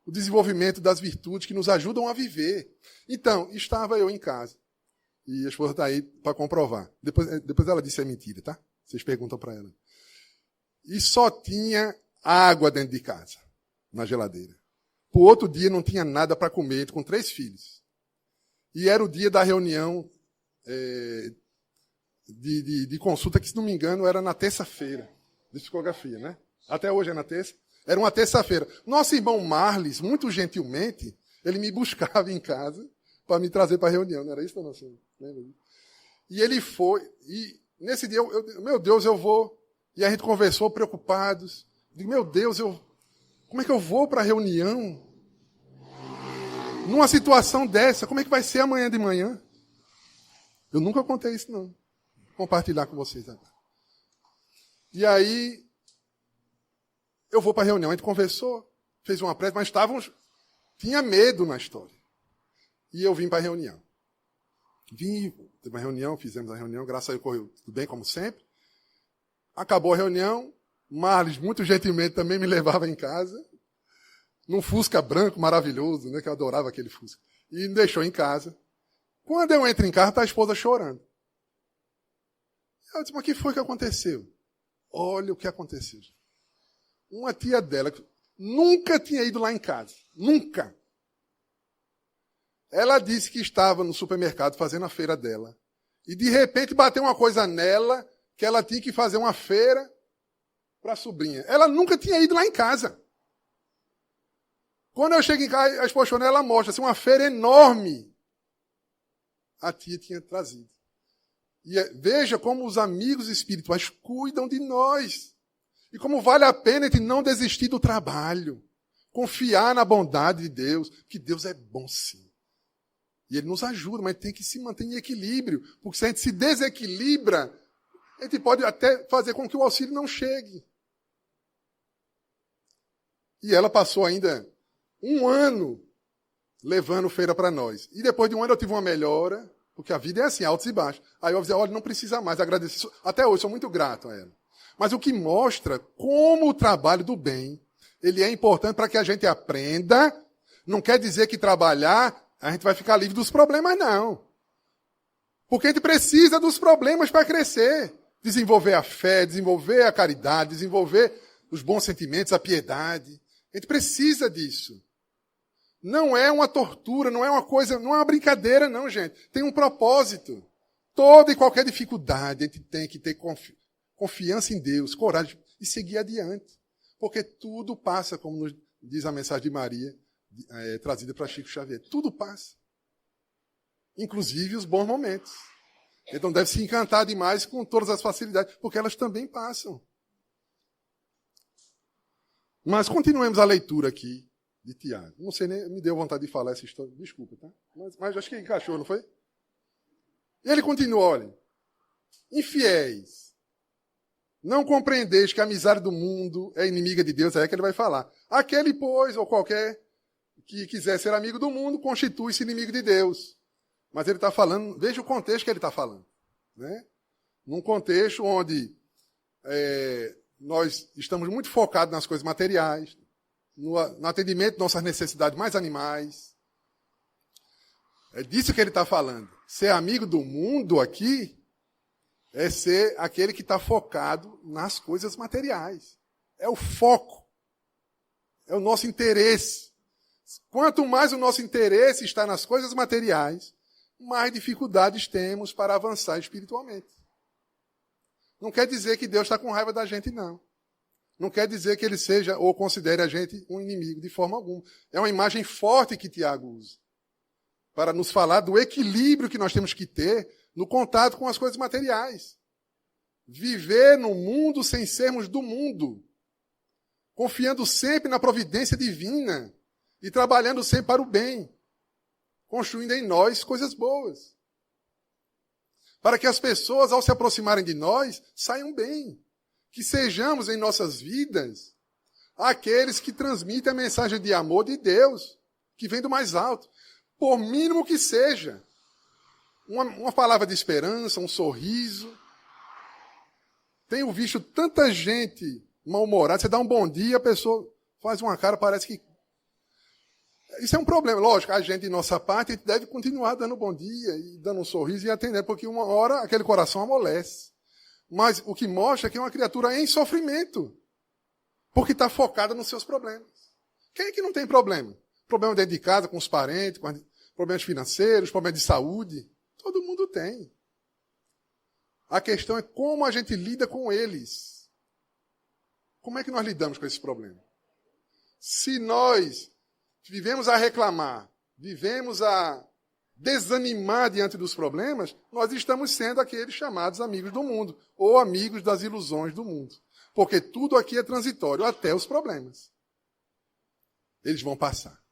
o desenvolvimento das virtudes que nos ajudam a viver. Então, estava eu em casa. E a esposa está aí para comprovar. Depois ela disse é mentira, tá? Vocês perguntam para ela. E só tinha água dentro de casa, na geladeira. Por outro dia não tinha nada para comer, com 3 filhos. E era o dia da reunião de consulta, que, se não me engano, era na terça-feira, de psicografia, né? Até hoje é na terça. Era uma terça-feira. Nosso irmão Marlis, muito gentilmente, ele me buscava em casa para me trazer para a reunião. Não era isso, não, senhor? E ele foi. E nesse dia, meu Deus, eu vou. E a gente conversou preocupados. Digo, meu Deus, como é que eu vou para a reunião? Numa situação dessa, como é que vai ser amanhã de manhã? Eu nunca contei isso, não. Vou compartilhar com vocês agora. E aí, eu vou para a reunião. A gente conversou, fez uma prece, mas tinha medo na história. E eu vim para a reunião. Teve uma reunião, fizemos a reunião, graças a Deus correu tudo bem, como sempre. Acabou a reunião, Marlis, muito gentilmente, também me levava em casa, num Fusca branco maravilhoso, né, que eu adorava aquele Fusca, e me deixou em casa. Quando eu entro em casa, está a esposa chorando. Eu disse, mas o que foi que aconteceu? Olha o que aconteceu. Uma tia dela, que nunca tinha ido lá em casa, nunca. Ela disse que estava no supermercado fazendo a feira dela. E de repente bateu uma coisa nela, que ela tinha que fazer uma feira para a sobrinha. Ela nunca tinha ido lá em casa. Quando eu chego em casa, a esposa ela mostra assim, uma feira enorme. A tia tinha trazido. E veja como os amigos espirituais cuidam de nós. E como vale a pena a gente não desistir do trabalho. Confiar na bondade de Deus, que Deus é bom sim. E Ele nos ajuda, mas tem que se manter em equilíbrio. Porque se a gente se desequilibra, a gente pode até fazer com que o auxílio não chegue. E ela passou ainda 1 ano levando feira para nós. E depois de 1 ano eu tive uma melhora, porque a vida é assim, altos e baixos. Aí eu disse, olha, não precisa mais, agradeço. Até hoje, sou muito grato a ela. Mas o que mostra como o trabalho do bem, ele é importante para que a gente aprenda. Não quer dizer que trabalhar, a gente vai ficar livre dos problemas, não. Porque a gente precisa dos problemas para crescer. Desenvolver a fé, desenvolver a caridade, desenvolver os bons sentimentos, a piedade. A gente precisa disso. Não é uma tortura, não é uma coisa, não é uma brincadeira, não, gente. Tem um propósito. Toda e qualquer dificuldade, a gente tem que ter confiança em Deus, coragem e seguir adiante. Porque tudo passa, como nos diz a mensagem de Maria, trazida para Chico Xavier. Tudo passa. Inclusive os bons momentos. Então deve se encantar demais com todas as facilidades, porque elas também passam. Mas continuemos a leitura aqui de Tiago. Não sei nem, me deu vontade de falar essa história, desculpa, tá? Mas acho que encaixou, não foi? E ele continua, olha. Infiéis. Não compreendeis que a amizade do mundo é inimiga de Deus, é que ele vai falar. Aquele, pois, ou qualquer que quiser ser amigo do mundo, constitui-se inimigo de Deus. Mas ele está falando, veja o contexto que ele está falando. Né? Num contexto onde nós estamos muito focados nas coisas materiais, no atendimento de nossas necessidades mais animais. É disso que ele está falando. Ser amigo do mundo aqui é ser aquele que está focado nas coisas materiais. É o foco. É o nosso interesse. Quanto mais o nosso interesse está nas coisas materiais, mais dificuldades temos para avançar espiritualmente. Não quer dizer que Deus está com raiva da gente, não. Não quer dizer que ele seja ou considere a gente um inimigo de forma alguma. É uma imagem forte que Tiago usa para nos falar do equilíbrio que nós temos que ter no contato com as coisas materiais. Viver no mundo sem sermos do mundo. Confiando sempre na providência divina e trabalhando sempre para o bem. Construindo em nós coisas boas. Para que as pessoas, ao se aproximarem de nós, saiam bem. Que sejamos em nossas vidas aqueles que transmitem a mensagem de amor de Deus, que vem do mais alto. Por mínimo que seja. Uma palavra de esperança, um sorriso. Tenho visto tanta gente mal-humorada. Você dá um bom dia, a pessoa faz uma cara, parece que... Isso é um problema. Lógico, a gente, de nossa parte, deve continuar dando bom dia, e dando um sorriso e atendendo, porque uma hora aquele coração amolece. Mas o que mostra é que é uma criatura em sofrimento, porque está focada nos seus problemas. Quem é que não tem problema? Problema dentro de casa, com os parentes, com problemas financeiros, problemas de saúde. Todo mundo tem. A questão é como a gente lida com eles. Como é que nós lidamos com esse problema? Se nós vivemos a reclamar, vivemos a desanimar diante dos problemas, nós estamos sendo aqueles chamados amigos do mundo, ou amigos das ilusões do mundo. Porque tudo aqui é transitório, até os problemas. Eles vão passar.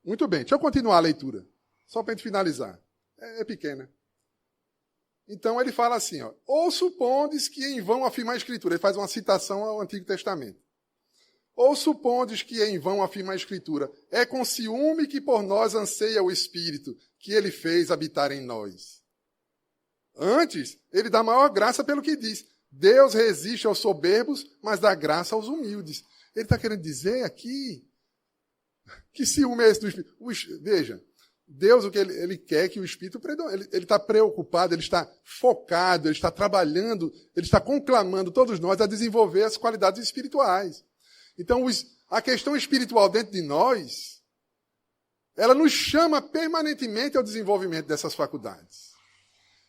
Muito bem, deixa eu continuar a leitura, só para a gente finalizar. É pequena. Então ele fala assim, ó, ou supondes que em vão afirma a Escritura, ele faz uma citação ao Antigo Testamento. Ou supondes que em vão afirma a Escritura, é com ciúme que por nós anseia o Espírito, que ele fez habitar em nós. Antes, ele dá maior graça pelo que diz. Deus resiste aos soberbos, mas dá graça aos humildes. Ele está querendo dizer aqui que ciúme é esse do Espírito. Veja, Deus, o que ele quer que o Espírito predomine. Ele está preocupado, ele está focado, ele está trabalhando, ele está conclamando todos nós a desenvolver as qualidades espirituais. Então, a questão espiritual dentro de nós, ela nos chama permanentemente ao desenvolvimento dessas faculdades.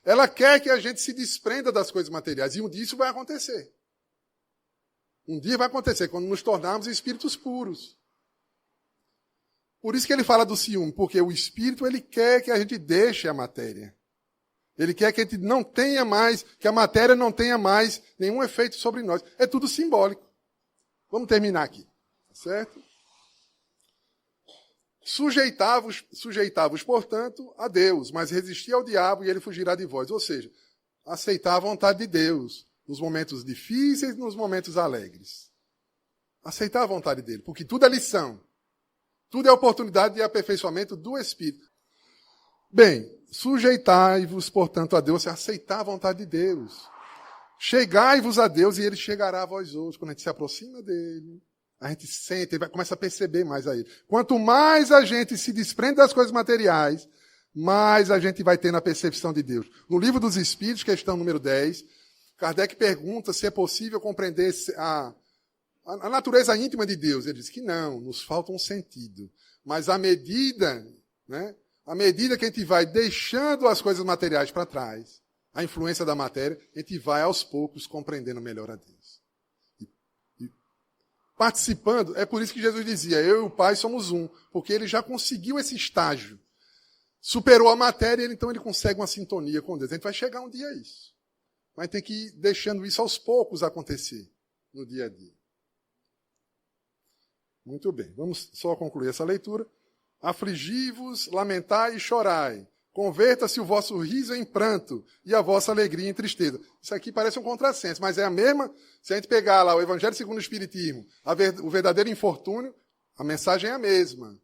Ela quer que a gente se desprenda das coisas materiais. E um dia isso vai acontecer. Um dia vai acontecer, quando nos tornarmos espíritos puros. Por isso que ele fala do ciúme, porque o espírito ele quer que a gente deixe a matéria. Ele quer que a gente não tenha mais, que a matéria não tenha mais nenhum efeito sobre nós. É tudo simbólico. Vamos terminar aqui, certo? Sujeitavos, portanto, a Deus, mas resisti ao diabo e ele fugirá de vós. Ou seja, aceitar a vontade de Deus nos momentos difíceis e nos momentos alegres. Aceitar a vontade dele, porque tudo é lição. Tudo é oportunidade de aperfeiçoamento do Espírito. Bem, sujeitai-vos, portanto, a Deus, aceitar a vontade de Deus. Chegai-vos a Deus e ele chegará a vós outros. Quando a gente se aproxima dele, a gente sente, ele começa a perceber mais a ele. Quanto mais a gente se desprende das coisas materiais, mais a gente vai ter na percepção de Deus. No Livro dos Espíritos, questão número 10, Kardec pergunta se é possível compreender a natureza íntima de Deus. Ele diz que não, nos falta um sentido. Mas à medida, à medida que a gente vai deixando as coisas materiais para trás, a influência da matéria, a gente vai aos poucos compreendendo melhor a Deus. E participando, é por isso que Jesus dizia, eu e o Pai somos um, porque ele já conseguiu esse estágio. Superou a matéria, então ele consegue uma sintonia com Deus. A gente vai chegar um dia a isso. Mas tem que ir deixando isso aos poucos acontecer no dia a dia. Muito bem, vamos só concluir essa leitura. Afligi-vos, lamentai e chorai. Converta-se o vosso riso em pranto e a vossa alegria em tristeza. Isso aqui parece um contrassenso, mas é a mesma. Se a gente pegar lá o Evangelho segundo o Espiritismo, o verdadeiro infortúnio, a mensagem é a mesma.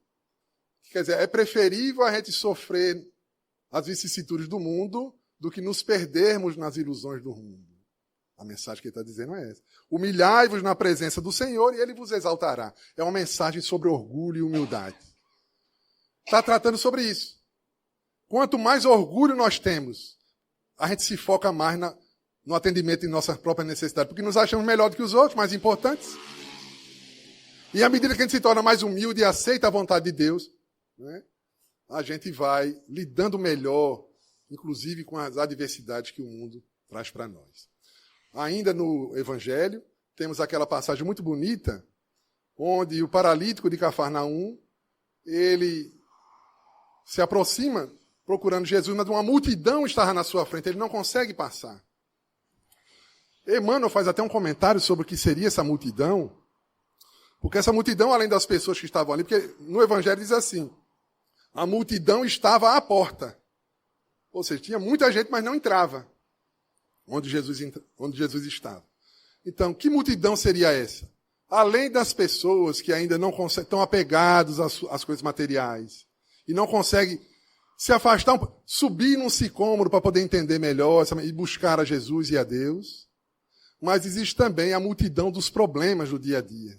Quer dizer, é preferível a gente sofrer as vicissitudes do mundo do que nos perdermos nas ilusões do mundo. A mensagem que ele está dizendo é essa. Humilhai-vos na presença do Senhor e Ele vos exaltará. É uma mensagem sobre orgulho e humildade. Está tratando sobre isso. Quanto mais orgulho nós temos, a gente se foca mais no atendimento de nossas próprias necessidades, porque nos achamos melhor do que os outros, mais importantes. E à medida que a gente se torna mais humilde e aceita a vontade de Deus, né, a gente vai lidando melhor, inclusive com as adversidades que o mundo traz para nós. Ainda no Evangelho, temos aquela passagem muito bonita, onde o paralítico de Cafarnaum, ele se aproxima procurando Jesus, mas uma multidão estava na sua frente, ele não consegue passar. Emmanuel faz até um comentário sobre o que seria essa multidão, porque essa multidão, além das pessoas que estavam ali, porque no Evangelho diz assim, a multidão estava à porta. Ou seja, tinha muita gente, mas não entrava onde Jesus estava. Então, que multidão seria essa? Além das pessoas que ainda não conseguem, estão apegados às coisas materiais, e não conseguem se afastar, subir num sicômoro para poder entender melhor e buscar a Jesus e a Deus. Mas existe também a multidão dos problemas do dia a dia,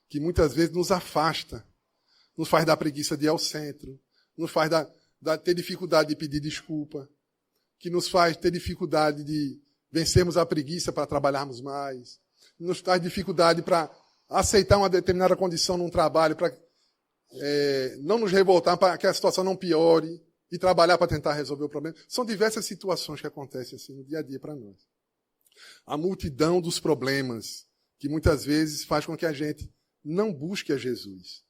que muitas vezes nos afasta, nos faz dar preguiça de ir ao centro, nos faz ter dificuldade de pedir desculpa, que nos faz ter dificuldade de vencermos a preguiça para trabalharmos mais, nos faz dificuldade para aceitar uma determinada condição num trabalho, para não nos revoltar para que a situação não piore e trabalhar para tentar resolver o problema. São diversas situações que acontecem assim no dia a dia para nós. A multidão dos problemas que muitas vezes faz com que a gente não busque a Jesus.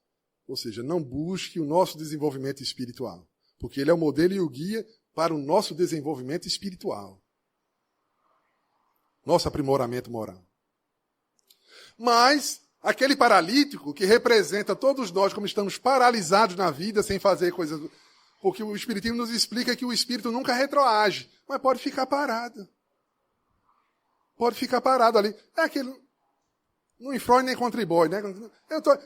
Ou seja, não busque o nosso desenvolvimento espiritual. Porque ele é o modelo e o guia para o nosso desenvolvimento espiritual. Nosso aprimoramento moral. Mas aquele paralítico que representa todos nós como estamos paralisados na vida sem fazer coisas... Porque o Espiritismo nos explica que o espírito nunca retroage, mas pode ficar parado. Pode ficar parado ali. É aquele... Não influi nem contribui, né?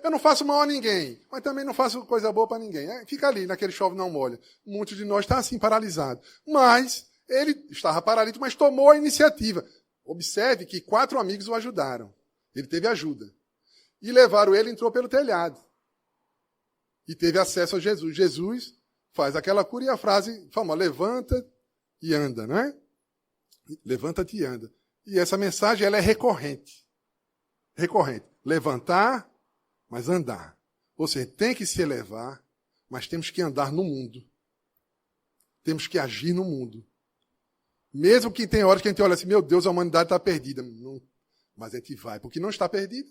Eu não faço mal a ninguém, mas também não faço coisa boa para ninguém. Fica ali, naquele chove não molha. Muitos de nós estão assim, paralisados. Mas ele estava paralítico, mas tomou a iniciativa. Observe que 4 amigos o ajudaram. Ele teve ajuda. E levaram ele, entrou pelo telhado. E teve acesso a Jesus. Jesus faz aquela cura e a frase famosa, levanta e anda, não é? Levanta-te e anda. E essa mensagem ela é recorrente. Recorrente. Levantar, mas andar. Ou seja, tem que se elevar, mas temos que andar no mundo. Temos que agir no mundo. Mesmo que tem horas que a gente olha assim, meu Deus, a humanidade está perdida. Não, mas a gente vai, porque não está perdida.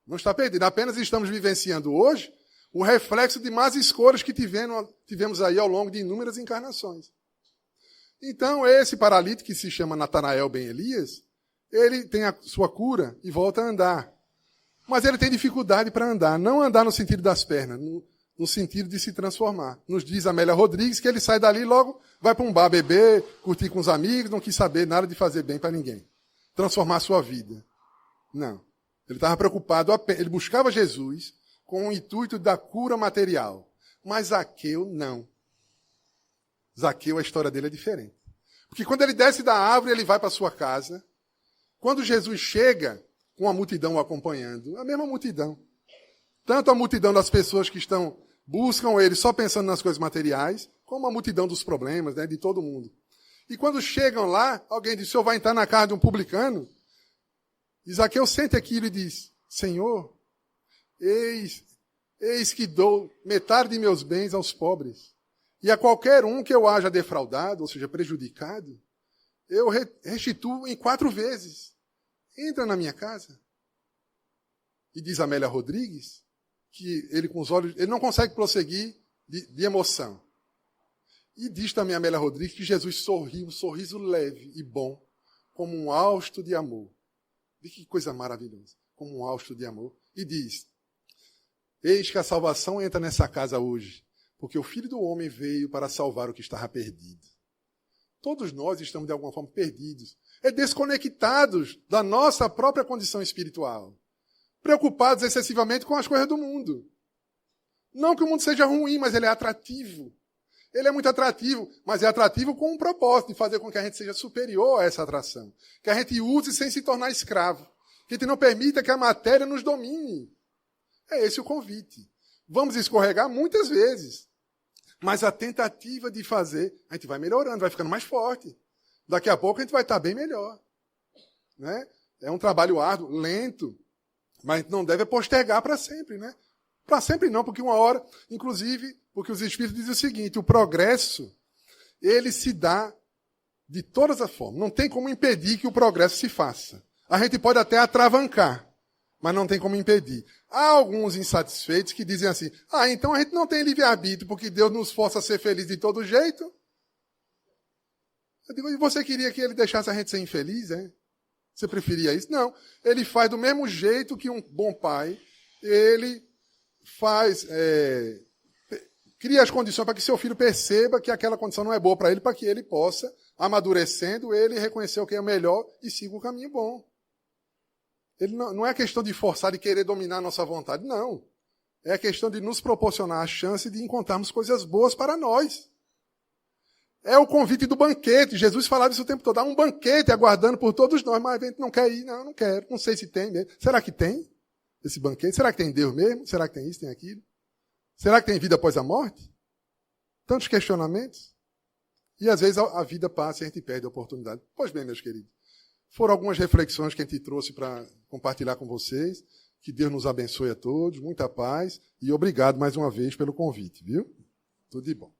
Não está perdida. Apenas estamos vivenciando hoje o reflexo de más escolhas que tivemos aí ao longo de inúmeras encarnações. Então, esse paralítico, que se chama Natanael ben Elias, ele tem a sua cura e volta a andar. Mas ele tem dificuldade para andar. Não andar no sentido das pernas, no sentido de se transformar. Nos diz Amélia Rodrigues que ele sai dali e logo vai para um bar beber, curtir com os amigos, não quis saber nada de fazer bem para ninguém. Transformar a sua vida. Não. Ele estava preocupado, ele buscava Jesus com o intuito da cura material. Mas Zaqueu, não. Zaqueu, a história dele é diferente. Porque quando ele desce da árvore, ele vai para a sua casa. Quando Jesus chega, com a multidão o acompanhando, a mesma multidão. Tanto a multidão das pessoas que buscam ele só pensando nas coisas materiais, como a multidão dos problemas, né, de todo mundo. E quando chegam lá, alguém diz, o senhor vai entrar na casa de um publicano? E Zaqueu sente aquilo e diz, Senhor, eis que dou metade de meus bens aos pobres. E a qualquer um que eu haja defraudado, ou seja, prejudicado, eu restituo em 4 vezes. Entra na minha casa. E diz Amélia Rodrigues que ele com os olhos, ele não consegue prosseguir de emoção. E diz também Amélia Rodrigues que Jesus sorriu, um sorriso leve e bom, como um hausto de amor. Vê que coisa maravilhosa, como um hausto de amor. E diz, eis que a salvação entra nessa casa hoje, Porque o Filho do Homem veio para salvar o que estava perdido. Todos nós estamos, de alguma forma, perdidos. Desconectados da nossa própria condição espiritual. Preocupados excessivamente com as coisas do mundo. Não que o mundo seja ruim, mas ele é atrativo. Ele é muito atrativo, mas é atrativo com um propósito de fazer com que a gente seja superior a essa atração. Que a gente use sem se tornar escravo. Que a gente não permita que a matéria nos domine. É esse o convite. Vamos escorregar muitas vezes. Mas a tentativa de fazer, a gente vai melhorando, vai ficando mais forte. Daqui a pouco a gente vai estar bem melhor. Né? É um trabalho árduo, lento, mas a gente não deve postergar para sempre. Né? Para sempre não, porque uma hora, inclusive, porque os Espíritos dizem o seguinte, o progresso, ele se dá de todas as formas. Não tem como impedir que o progresso se faça. A gente pode até atravancar, mas não tem como impedir. Há alguns insatisfeitos que dizem assim, então a gente não tem livre-arbítrio porque Deus nos força a ser feliz de todo jeito. Eu digo, e você queria que ele deixasse a gente ser infeliz, é? Você preferia isso? Não. Ele faz do mesmo jeito que um bom pai, ele faz, cria as condições para que seu filho perceba que aquela condição não é boa para ele, para que ele possa, amadurecendo, ele reconhecer o que é melhor e siga o caminho bom. Ele não é questão de forçar, de querer dominar a nossa vontade, não. É questão de nos proporcionar a chance de encontrarmos coisas boas para nós. É o convite do banquete. Jesus falava isso o tempo todo. Há um banquete aguardando por todos nós, mas a gente não quer ir. Não quero. Não sei se tem mesmo. Será que tem esse banquete? Será que tem Deus mesmo? Será que tem isso, tem aquilo? Será que tem vida após a morte? Tantos questionamentos. E às vezes a vida passa e a gente perde a oportunidade. Pois bem, meus queridos. Foram algumas reflexões que a gente trouxe para compartilhar com vocês. Que Deus nos abençoe a todos, muita paz e obrigado mais uma vez pelo convite, viu? Tudo de bom.